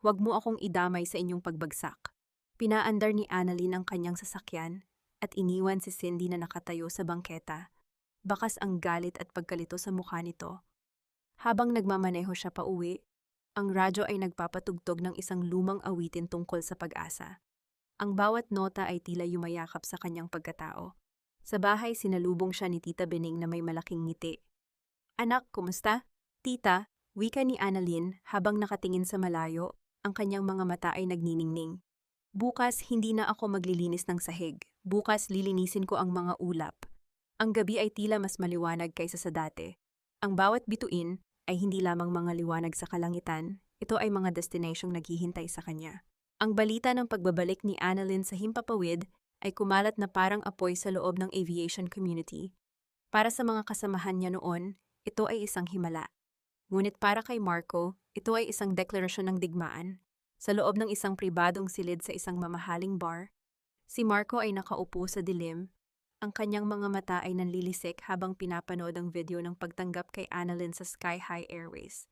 Huwag mo akong idamay sa inyong pagbagsak. Pinaandar ni Annalyn ang kanyang sasakyan at iniwan si Cindy na nakatayo sa bangketa. Bakas ang galit at pagkalito sa mukha nito. Habang nagmamaneho siya pa uwi, ang radyo ay nagpapatugtog ng isang lumang awitin tungkol sa pag-asa. Ang bawat nota ay tila yumayakap sa kanyang pagkatao. Sa bahay, sinalubong siya ni Tita Bining na may malaking ngiti. Anak, kumusta? Tita, wika ni Annalyn habang nakatingin sa malayo, ang kanyang mga mata ay nagniningning. Bukas, hindi na ako maglilinis ng sahig. Bukas, lilinisin ko ang mga ulap. Ang gabi ay tila mas maliwanag kaysa sa dati. Ang bawat bituin ay hindi lamang mga liwanag sa kalangitan, ito ay mga destinasyong naghihintay sa kanya. Ang balita ng pagbabalik ni Annalyn sa himpapawid ay kumalat na parang apoy sa loob ng aviation community. Para sa mga kasamahan niya noon, ito ay isang himala. Ngunit para kay Marco, ito ay isang deklarasyon ng digmaan. Sa loob ng isang pribadong silid sa isang mamahaling bar, si Marco ay nakaupo sa dilim. Ang kanyang mga mata ay nanlilisik habang pinapanood ang video ng pagtanggap kay Annalyn sa Sky High Airways.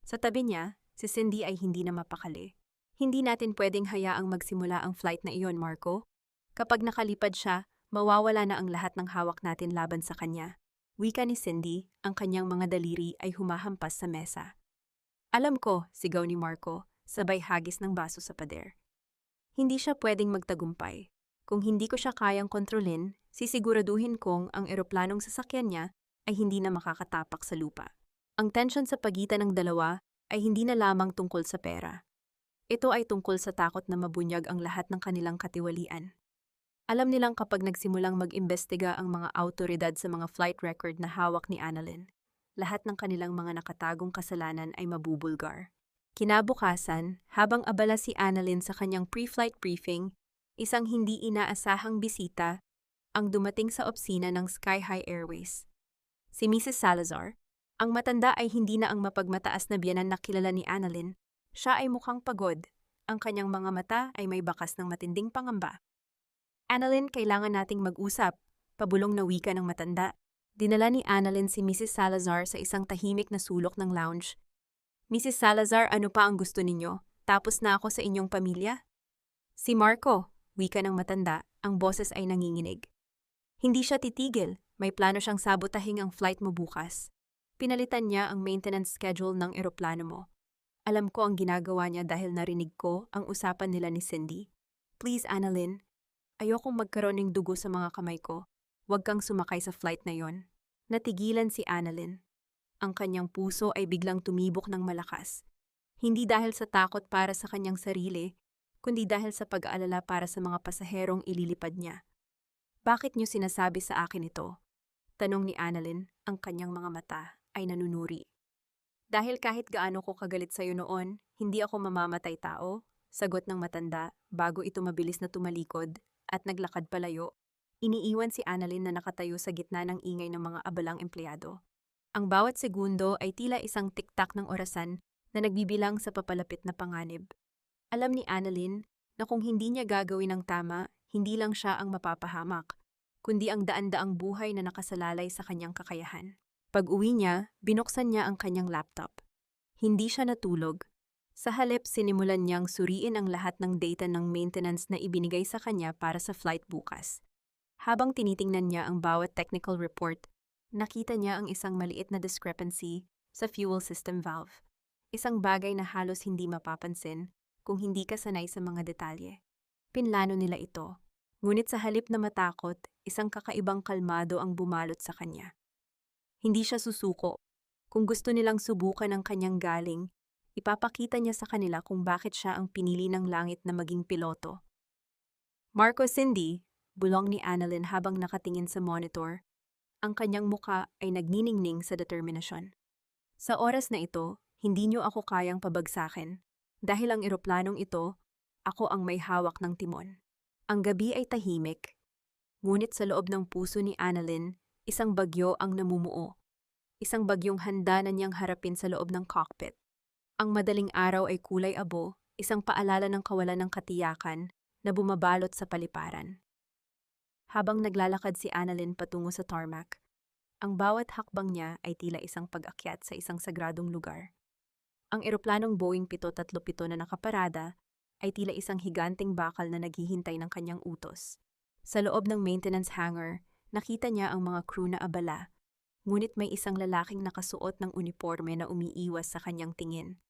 Sa tabi niya, si Cindy ay hindi na mapakali. Hindi natin pwedeng hayaang magsimula ang flight na iyon, Marco. Kapag nakalipad siya, mawawala na ang lahat ng hawak natin laban sa kanya. Wika ni Cindy, ang kanyang mga daliri ay humahampas sa mesa. Alam ko, sigaw ni Marco, sabay hagis ng baso sa pader. Hindi siya pwedeng magtagumpay. Kung hindi ko siya kayang kontrolin, sisiguraduhin kong ang eroplanong sasakyan niya ay hindi na makakatapak sa lupa. Ang tensyon sa pagitan ng dalawa ay hindi na lamang tungkol sa pera. Ito ay tungkol sa takot na mabunyag ang lahat ng kanilang katiwalian. Alam nilang kapag nagsimulang mag-imbestiga ang mga awtoridad sa mga flight record na hawak ni Annalyn, lahat ng kanilang mga nakatagong kasalanan ay mabubulgar. Kinabukasan, habang abala si Annalyn sa kanyang pre-flight briefing, isang hindi inaasahang bisita ang dumating sa opisina ng Sky High Airways. Si Mrs. Salazar, ang matanda ay hindi na ang mapagmataas na biyanan na kilala ni Annalyn. Siya ay mukhang pagod. Ang kanyang mga mata ay may bakas ng matinding pangamba. Annalyn, kailangan nating mag-usap, pabulong na wika ng matanda. Dinala ni Annalyn si Mrs. Salazar sa isang tahimik na sulok ng lounge. Mrs. Salazar, ano pa ang gusto ninyo? Tapos na ako sa inyong pamilya? Si Marco, wika ng matanda, ang boses ay nanginginig. Hindi siya titigil, may plano siyang sabotahing ang flight mo bukas. Pinalitan niya ang maintenance schedule ng eroplano mo. Alam ko ang ginagawa niya dahil narinig ko ang usapan nila ni Cindy. Please, Annalyn, ayokong magkaroon ng dugo sa mga kamay ko. Huwag kang sumakay sa flight na yon. Natigilan si Annalyn. Ang kanyang puso ay biglang tumibok ng malakas. Hindi dahil sa takot para sa kanyang sarili, kundi dahil sa pag-aalala para sa mga pasaherong ililipad niya. Bakit niyo sinasabi sa akin ito? Tanong ni Annalyn, ang kanyang mga mata ay nanunuri. Dahil kahit gaano ko kagalit sa'yo noon, hindi ako mamamatay tao, sagot ng matanda bago ito mabilis na tumalikod at naglakad palayo. Iniiwan si Annalyn na nakatayo sa gitna ng ingay ng mga abalang empleyado. Ang bawat segundo ay tila isang tiktak ng orasan na nagbibilang sa papalapit na panganib. Alam ni Annalyn na kung hindi niya gagawin ang tama, hindi lang siya ang mapapahamak, kundi ang daan-daang buhay na nakasalalay sa kanyang kakayahan. Pag-uwi niya, binuksan niya ang kanyang laptop. Hindi siya natulog. Sa halip, sinimulan niyang suriin ang lahat ng data ng maintenance na ibinigay sa kanya para sa flight bukas. Habang tinitingnan niya ang bawat technical report, nakita niya ang isang maliit na discrepancy sa fuel system valve. Isang bagay na halos hindi mapapansin kung hindi ka sanay sa mga detalye. Pinlano nila ito. Ngunit sa halip na matakot, isang kakaibang kalmado ang bumalot sa kanya. Hindi siya susuko. Kung gusto nilang subukan ang kanyang galing, ipapakita niya sa kanila kung bakit siya ang pinili ng langit na maging piloto. Marco, Cindy, bulong ni Annalyn habang nakatingin sa monitor. Ang kanyang muka ay nagniningning sa determinasyon. Sa oras na ito, hindi niyo ako kayang pabagsakin. Dahil ang eroplanong ito, ako ang may hawak ng timon. Ang gabi ay tahimik. Ngunit sa loob ng puso ni Annalyn, isang bagyo ang namumuo. Isang bagyong handa na niyang harapin sa loob ng cockpit. Ang madaling araw ay kulay abo, isang paalala ng kawalan ng katiyakan na bumabalot sa paliparan. Habang naglalakad si Annalyn patungo sa tarmac, ang bawat hakbang niya ay tila isang pag-akyat sa isang sagradong lugar. Ang eroplanong Boeing 737 na nakaparada ay tila isang higanteng bakal na naghihintay ng kanyang utos. Sa loob ng maintenance hangar, nakita niya ang mga crew na abala, ngunit may isang lalaking nakasuot ng uniforme na umiiwas sa kanyang tingin.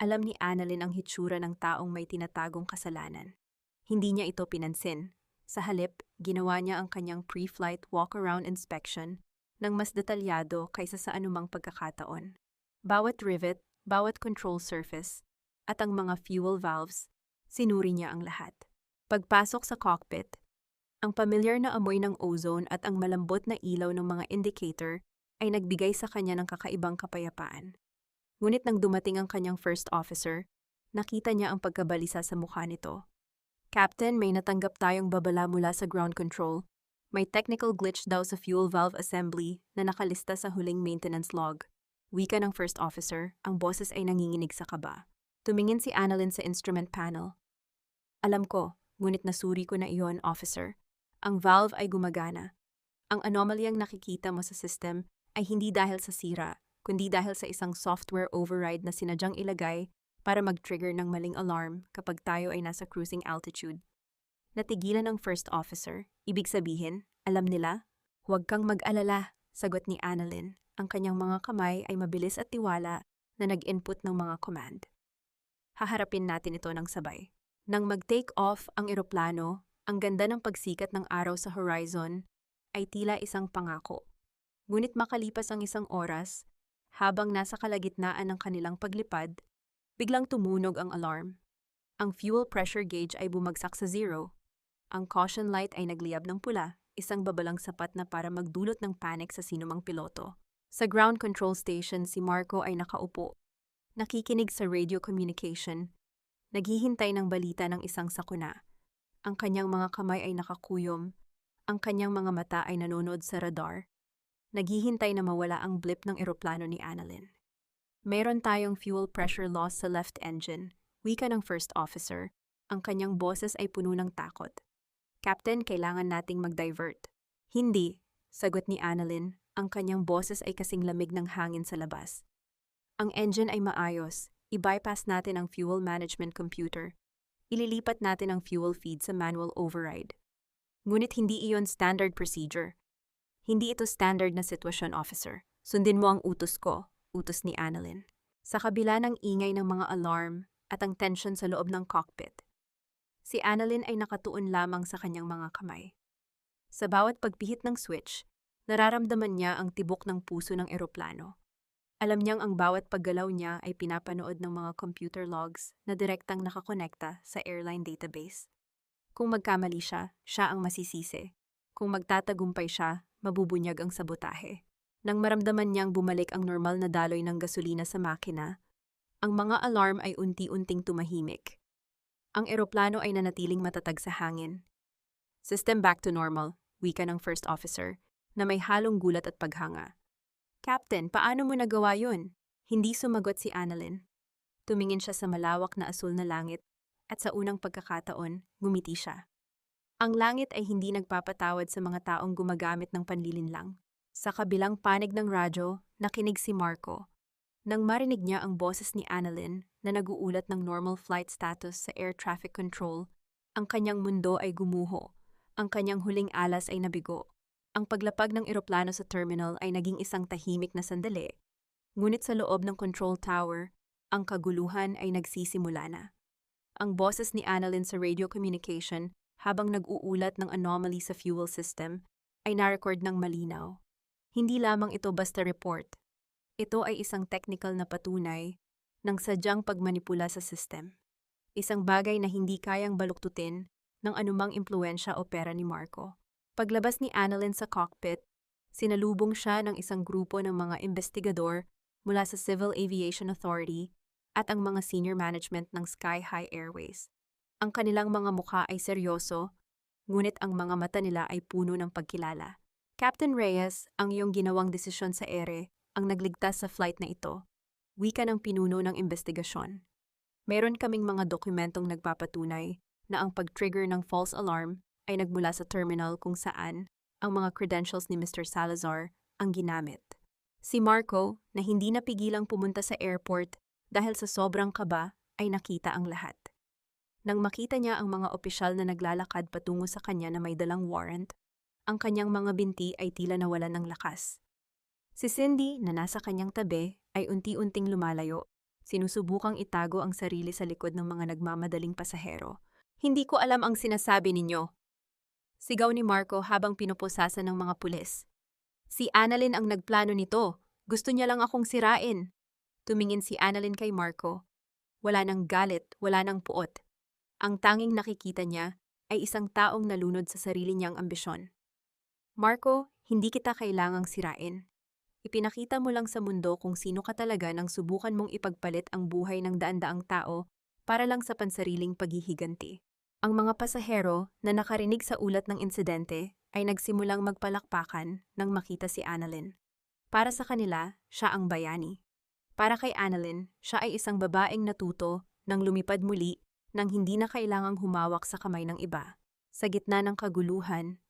Alam ni Annalyn ang hitsura ng taong may tinatagong kasalanan. Hindi niya ito pinansin. Sa halip, ginawa niya ang kanyang pre-flight walk-around inspection ng mas detalyado kaysa sa anumang pagkakataon. Bawat rivet, bawat control surface, at ang mga fuel valves, sinuri niya ang lahat. Pagpasok sa cockpit, ang pamilyar na amoy ng ozone at ang malambot na ilaw ng mga indicator ay nagbigay sa kanya ng kakaibang kapayapaan. Ngunit nang dumating ang kanyang first officer, nakita niya ang pagkabalisa sa mukha nito. Captain, may natanggap tayong babala mula sa ground control. May technical glitch daw sa fuel valve assembly na nakalista sa huling maintenance log. Wika ng first officer, ang boses ay nanginginig sa kaba. Tumingin si Annalyn sa instrument panel. Alam ko, ngunit nasuri ko na iyon, officer. Ang valve ay gumagana. Ang anomaly ang nakikita mo sa system ay hindi dahil sa sira, kundi dahil sa isang software override na sinadyang ilagay para mag-trigger ng maling alarm kapag tayo ay nasa cruising altitude. Natigilan ang first officer. Ibig sabihin, alam nila? Huwag kang mag-alala, sagot ni Annalyn. Ang kanyang mga kamay ay mabilis at tiwala na nag-input ng mga command. Haharapin natin ito ng sabay. Nang mag-take off ang eroplano, ang ganda ng pagsikat ng araw sa horizon ay tila isang pangako. Ngunit makalipas ang isang oras, habang nasa kalagitnaan ng kanilang paglipad, biglang tumunog ang alarm. Ang fuel pressure gauge ay bumagsak sa zero. Ang caution light ay nagliyab ng pula, isang babalang sapat na para magdulot ng panic sa sinumang piloto. Sa ground control station, si Marco ay nakaupo. Nakikinig sa radio communication. Naghihintay ng balita ng isang sakuna. Ang kanyang mga kamay ay nakakuyom. Ang kanyang mga mata ay nanonood sa radar. Naghihintay na mawala ang blip ng eroplano ni Annalyn. Meron tayong fuel pressure loss sa left engine. Wika ng first officer. Ang kanyang boses ay puno ng takot. Captain, kailangan nating mag-divert. Hindi, sagot ni Annalyn. Ang kanyang boses ay kasing lamig ng hangin sa labas. Ang engine ay maayos. I-bypass natin ang fuel management computer. Ililipat natin ang fuel feed sa manual override. Ngunit hindi iyon standard procedure. Hindi ito standard na sitwasyon, officer. Sundin mo ang utos ko, utos ni Annalyn. Sa kabila ng ingay ng mga alarm at ang tension sa loob ng cockpit, si Annalyn ay nakatuon lamang sa kanyang mga kamay. Sa bawat pagpihit ng switch, nararamdaman niya ang tibok ng puso ng eroplano. Alam niyang ang bawat paggalaw niya ay pinapanood ng mga computer logs na direktang nakakonekta sa airline database. Kung magkamali siya, siya ang masisisi. Kung magtatagumpay siya, mabubunyag ang sabotahe. Nang maramdaman niyang bumalik ang normal na daloy ng gasolina sa makina, ang mga alarm ay unti-unting tumahimik. Ang eroplano ay nanatiling matatag sa hangin. System back to normal, wika ng first officer, na may halong gulat at paghanga. Captain, paano mo nagawa yun? Hindi sumagot si Annalyn. Tumingin siya sa malawak na asul na langit at sa unang pagkakataon, ngumiti siya. Ang langit ay hindi nagpapatawad sa mga taong gumagamit ng panlilinlang. Sa kabilang panig ng radyo, nakinig si Marco. Nang marinig niya ang boses ni Annalyn na nag-uulat ng normal flight status sa air traffic control, ang kanyang mundo ay gumuho. Ang kanyang huling alas ay nabigo. Ang paglapag ng eroplano sa terminal ay naging isang tahimik na sandali. Ngunit sa loob ng control tower, ang kaguluhan ay nagsisimula na. Ang boses ni Annalyn sa radio communication habang nag-uulat ng anomaly sa fuel system ay narecord ng malinaw. Hindi lamang ito basta report. Ito ay isang technical na patunay ng sadyang pagmanipula sa system. Isang bagay na hindi kayang baluktutin ng anumang impluensya o pera ni Marco. Paglabas ni Annalyn sa cockpit, sinalubong siya ng isang grupo ng mga investigador mula sa Civil Aviation Authority at ang mga senior management ng Sky High Airways. Ang kanilang mga mukha ay seryoso, ngunit ang mga mata nila ay puno ng pagkilala. Captain Reyes, ang iyong ginawang desisyon sa ere ang nagligtas sa flight na ito. Wika ng pinuno ng investigasyon. Meron kaming mga dokumentong nagpapatunay na ang pag-trigger ng false alarm ay nagmula sa terminal kung saan ang mga credentials ni Mr. Salazar ang ginamit. Si Marco, na hindi napigilang pumunta sa airport dahil sa sobrang kaba, ay nakita ang lahat. Nang makita niya ang mga opisyal na naglalakad patungo sa kanya na may dalang warrant, ang kanyang mga binti ay tila nawalan ng lakas. Si Cindy, na nasa kanyang tabi, ay unti-unting lumalayo. Sinusubukang itago ang sarili sa likod ng mga nagmamadaling pasahero. Hindi ko alam ang sinasabi ninyo. Sigaw ni Marco habang pinupusasan ng mga pulis. Si Annalyn ang nagplano nito. Gusto niya lang akong sirain. Tumingin si Annalyn kay Marco. Wala nang galit, wala nang puot. Ang tanging nakikita niya ay isang taong nalunod sa sarili niyang ambisyon. Marco, hindi kita kailangang sirain. Ipinakita mo lang sa mundo kung sino ka talaga nang subukan mong ipagpalit ang buhay ng daan-daang tao para lang sa pansariling paghihiganti. Ang mga pasahero na nakarinig sa ulat ng insidente ay nagsimulang magpalakpakan nang makita si Annalyn. Para sa kanila, siya ang bayani. Para kay Annalyn, siya ay isang babaeng natuto nang lumipad muli nang hindi na kailangang humawak sa kamay ng iba. Sa gitna ng kaguluhan,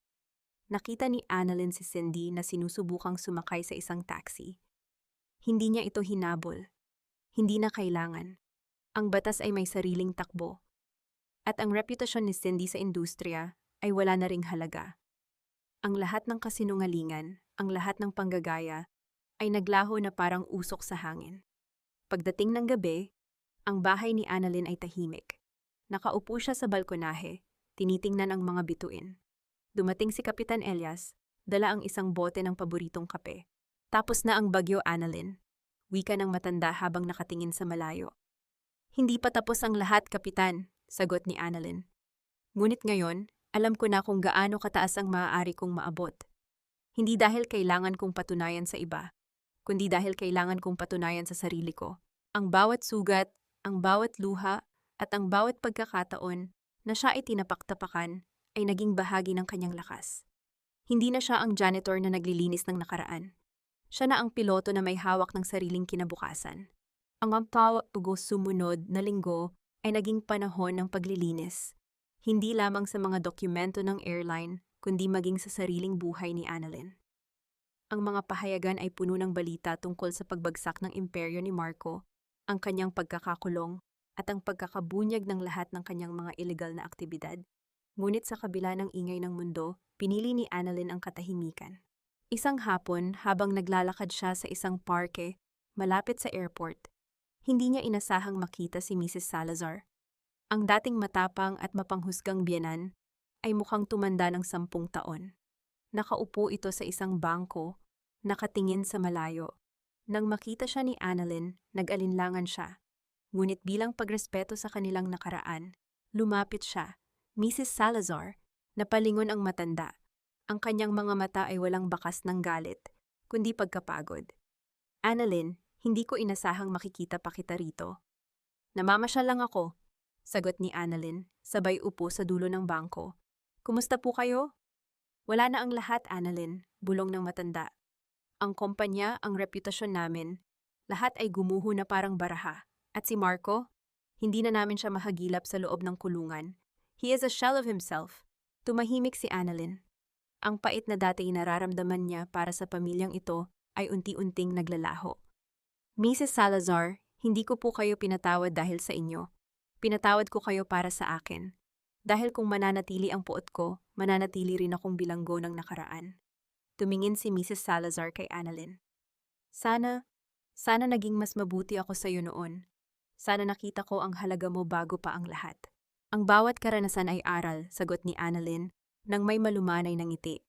nakita ni Annalyn si Cindy na sinusubukang sumakay sa isang taxi. Hindi niya ito hinabol. Hindi na kailangan. Ang batas ay may sariling takbo. At ang reputasyon ni Cindy sa industriya ay wala na ring halaga. Ang lahat ng kasinungalingan, ang lahat ng panggagaya, ay naglaho na parang usok sa hangin. Pagdating ng gabi, ang bahay ni Annalyn ay tahimik. Nakaupo siya sa balkonahe, tinitingnan ang mga bituin. Dumating si Kapitan Elias, dala ang isang bote ng paboritong kape. Tapos na ang bagyo, Annalyn. Wika ng matanda habang nakatingin sa malayo. Hindi pa tapos ang lahat, Kapitan, sagot ni Annalyn. Ngunit ngayon, alam ko na kung gaano kataas ang maaari kong maabot. Hindi dahil kailangan kong patunayan sa iba, kundi dahil kailangan kong patunayan sa sarili ko. Ang bawat sugat, ang bawat luha, at ang bawat pagkakataon na siya ay tinapak-tapakan ay naging bahagi ng kanyang lakas. Hindi na siya ang janitor na naglilinis ng nakaraan. Siya na ang piloto na may hawak ng sariling kinabukasan. Ang sumunod na linggo ay naging panahon ng paglilinis. Hindi lamang sa mga dokumento ng airline, kundi maging sa sariling buhay ni Annalyn. Ang mga pahayagan ay puno ng balita tungkol sa pagbagsak ng imperyo ni Marco, ang kanyang pagkakakulong, at ang pagkakabunyag ng lahat ng kanyang mga ilegal na aktibidad. Ngunit sa kabila ng ingay ng mundo, pinili ni Annalyn ang katahimikan. Isang hapon, habang naglalakad siya sa isang parke, malapit sa airport, hindi niya inasahang makita si Mrs. Salazar. Ang dating matapang at mapanghusgang biyenan ay mukhang tumanda ng 10 taon. Nakaupo ito sa isang bangko, nakatingin sa malayo. Nang makita siya ni Annalyn, nag-alinlangan siya. Ngunit bilang pagrespeto sa kanilang nakaraan, lumapit siya. Mrs. Salazar, napalingon ang matanda. Ang kanyang mga mata ay walang bakas ng galit, kundi pagkapagod. Annalyn, hindi ko inasahang makikita pa kita rito. Namamasyal lang ako, sagot ni Annalyn, sabay upo sa dulo ng bangko. Kumusta po kayo? Wala na ang lahat, Annalyn, bulong ng matanda. Ang kumpanya, ang reputasyon namin, lahat ay gumuho na parang baraha. At si Marco, hindi na namin siya mahagilap sa loob ng kulungan. He is a shell of himself. Tumahimik si Annalyn. Ang pait na dati nararamdaman niya para sa pamilyang ito ay unti-unting naglalaho. Mrs. Salazar, hindi ko po kayo pinatawad dahil sa inyo. Pinatawad ko kayo para sa akin. Dahil kung mananatili ang puot ko, mananatili rin akong bilanggo ng nakaraan. Tumingin si Mrs. Salazar kay Annalyn. Sana naging mas mabuti ako sa iyo noon. Sana nakita ko ang halaga mo bago pa ang lahat. Ang bawat karanasan ay aral, sagot ni Annalyn, nang may malumanay ng ngiti.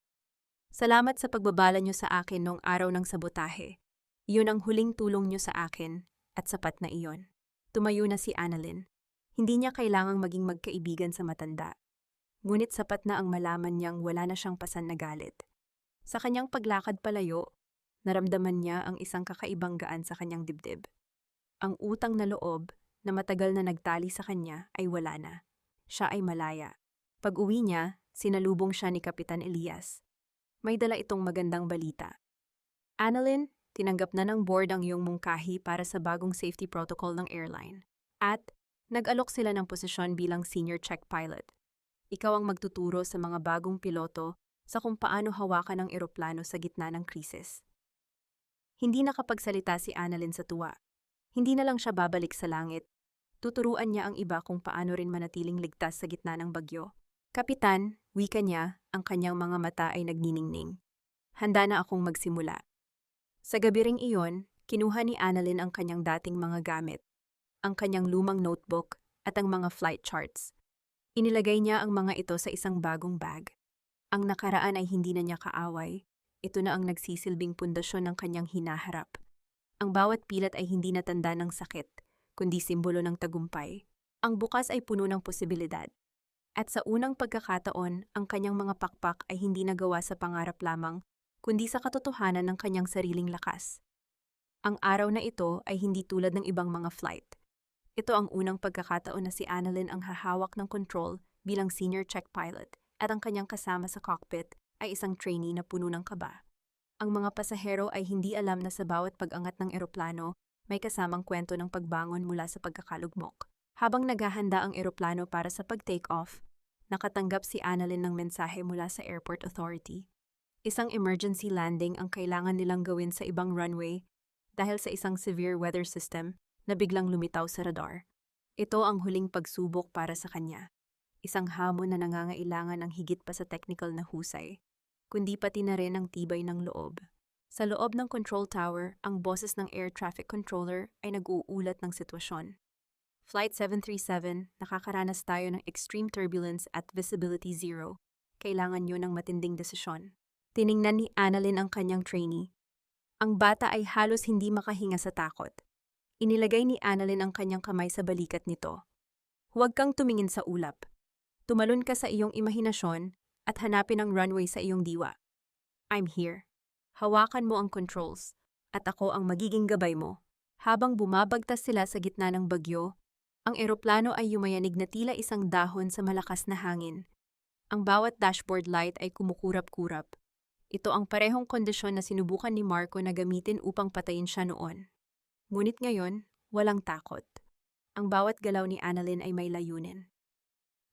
Salamat sa pagbabala niyo sa akin noong araw ng sabotahe. Iyon ang huling tulong niyo sa akin, at sapat na iyon. Tumayo na si Annalyn. Hindi niya kailangang maging magkaibigan sa matanda. Ngunit sapat na ang malaman niyang wala na siyang pasan na galit. Sa kanyang paglakad palayo, naramdaman niya ang isang kakaibang gaan sa kanyang dibdib. Ang utang na loob na matagal na nagtali sa kanya ay wala na. Siya ay malaya. Pag-uwi niya, sinalubong siya ni Kapitan Elias. May dala itong magandang balita. Annalyn, tinanggap na ng board ang iyong mungkahi para sa bagong safety protocol ng airline. At nag-alok sila ng posisyon bilang senior check pilot. Ikaw ang magtuturo sa mga bagong piloto sa kung paano hawakan ang eroplano sa gitna ng krisis. Hindi nakapagsalita si Annalyn sa tuwa. Hindi na lang siya babalik sa langit. Tuturuan niya ang iba kung paano rin manatiling ligtas sa gitna ng bagyo. Kapitan, wika niya, ang kanyang mga mata ay nagniningning. Handa na akong magsimula. Sa gabi ring iyon, kinuha ni Annalyn ang kanyang dating mga gamit, ang kanyang lumang notebook at ang mga flight charts. Inilagay niya ang mga ito sa isang bagong bag. Ang nakaraan ay hindi na niya kaaway. Ito na ang nagsisilbing pundasyon ng kanyang hinaharap. Ang bawat pilat ay hindi natanda ng sakit, kundi simbolo ng tagumpay. Ang bukas ay puno ng posibilidad. At sa unang pagkakataon, ang kanyang mga pakpak ay hindi nagawa sa pangarap lamang, kundi sa katotohanan ng kanyang sariling lakas. Ang araw na ito ay hindi tulad ng ibang mga flight. Ito ang unang pagkakataon na si Annalyn ang hahawak ng control bilang senior check pilot at ang kanyang kasama sa cockpit ay isang trainee na puno ng kaba. Ang mga pasahero ay hindi alam na sa bawat pag-angat ng eroplano, may kasamang kwento ng pagbangon mula sa pagkakalugmok. Habang naghahanda ang eroplano para sa pag-take off, nakatanggap si Annalyn ng mensahe mula sa airport authority. Isang emergency landing ang kailangan nilang gawin sa ibang runway dahil sa isang severe weather system na biglang lumitaw sa radar. Ito ang huling pagsubok para sa kanya. Isang hamon na nangangailangan ng higit pa sa technical na husay, kundi pati na rin ang tibay ng loob. Sa loob ng control tower, ang boses ng air traffic controller ay nag-uulat ng sitwasyon. Flight 737, nakakaranas tayo ng extreme turbulence at visibility zero. Kailangan nyo ng matinding desisyon. Tiningnan ni Annalyn ang kanyang trainee. Ang bata ay halos hindi makahinga sa takot. Inilagay ni Annalyn ang kanyang kamay sa balikat nito. Huwag kang tumingin sa ulap. Tumalon ka sa iyong imahinasyon at hanapin ang runway sa iyong diwa. I'm here. Hawakan mo ang controls at ako ang magiging gabay mo. Habang bumabagtas sila sa gitna ng bagyo, ang eroplano ay yumayanig na tila isang dahon sa malakas na hangin. Ang bawat dashboard light ay kumukurap-kurap. Ito ang parehong kondisyon na sinubukan ni Marco na gamitin upang patayin siya noon. Ngunit ngayon, walang takot. Ang bawat galaw ni Annalyn ay may layunin.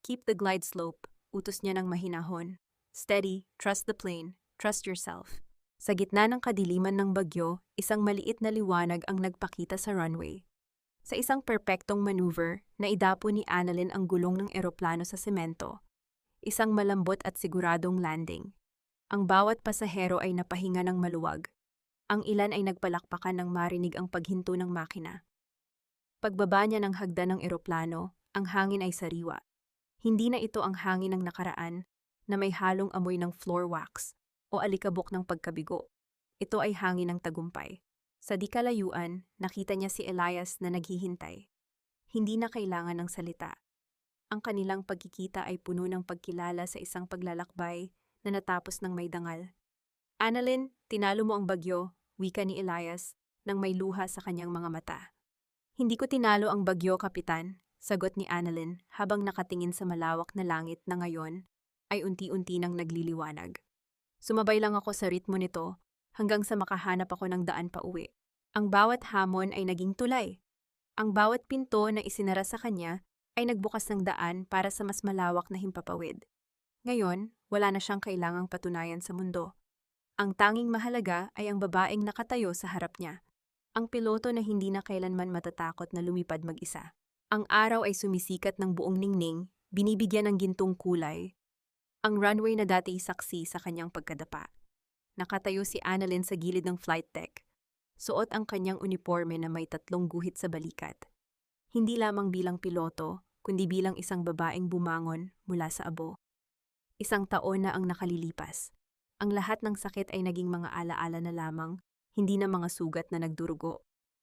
Keep the glide slope, utos niya ng mahinahon. Steady, trust the plane, trust yourself. Sa gitna ng kadiliman ng bagyo, isang maliit na liwanag ang nagpakita sa runway. Sa isang perpektong maneuver, naidapo ni Annalyn ang gulong ng eroplano sa semento. Isang malambot at siguradong landing. Ang bawat pasahero ay napahinga ng maluwag. Ang ilan ay nagpalakpakan nang marinig ang paghinto ng makina. Pagbaba niya ng hagdan ng eroplano, ang hangin ay sariwa. Hindi na ito ang hangin ng nakaraan na may halong amoy ng floor wax o alikabok ng pagkabigo. Ito ay hangin ng tagumpay. Sa di kalayuan, nakita niya si Elias na naghihintay. Hindi na kailangan ng salita. Ang kanilang pagkikita ay puno ng pagkilala sa isang paglalakbay na natapos ng may dangal. Annalyn, tinalo mo ang bagyo, wika ni Elias, nang may luha sa kanyang mga mata. Hindi ko tinalo ang bagyo, Kapitan, sagot ni Annalyn habang nakatingin sa malawak na langit na ngayon ay unti-unti nang nagliliwanag. Sumabay lang ako sa ritmo nito hanggang sa makahanap ako ng daan pa uwi. Ang bawat hamon ay naging tulay. Ang bawat pinto na isinara sa kanya ay nagbukas ng daan para sa mas malawak na himpapawid. Ngayon, wala na siyang kailangang patunayan sa mundo. Ang tanging mahalaga ay ang babaeng nakatayo sa harap niya. Ang piloto na hindi na kailanman matatakot na lumipad mag-isa. Ang araw ay sumisikat ng buong ningning, binibigyan ng gintong kulay. Ang runway na dati saksi sa kanyang pagkadapa. Nakatayo si Annalyn sa gilid ng flight deck. Suot ang kanyang uniforme na may 3 guhit sa balikat. Hindi lamang bilang piloto, kundi bilang isang babaeng bumangon mula sa abo. Isang taon na ang nakalilipas. Ang lahat ng sakit ay naging mga alaala na lamang, hindi na mga sugat na nagdurugo.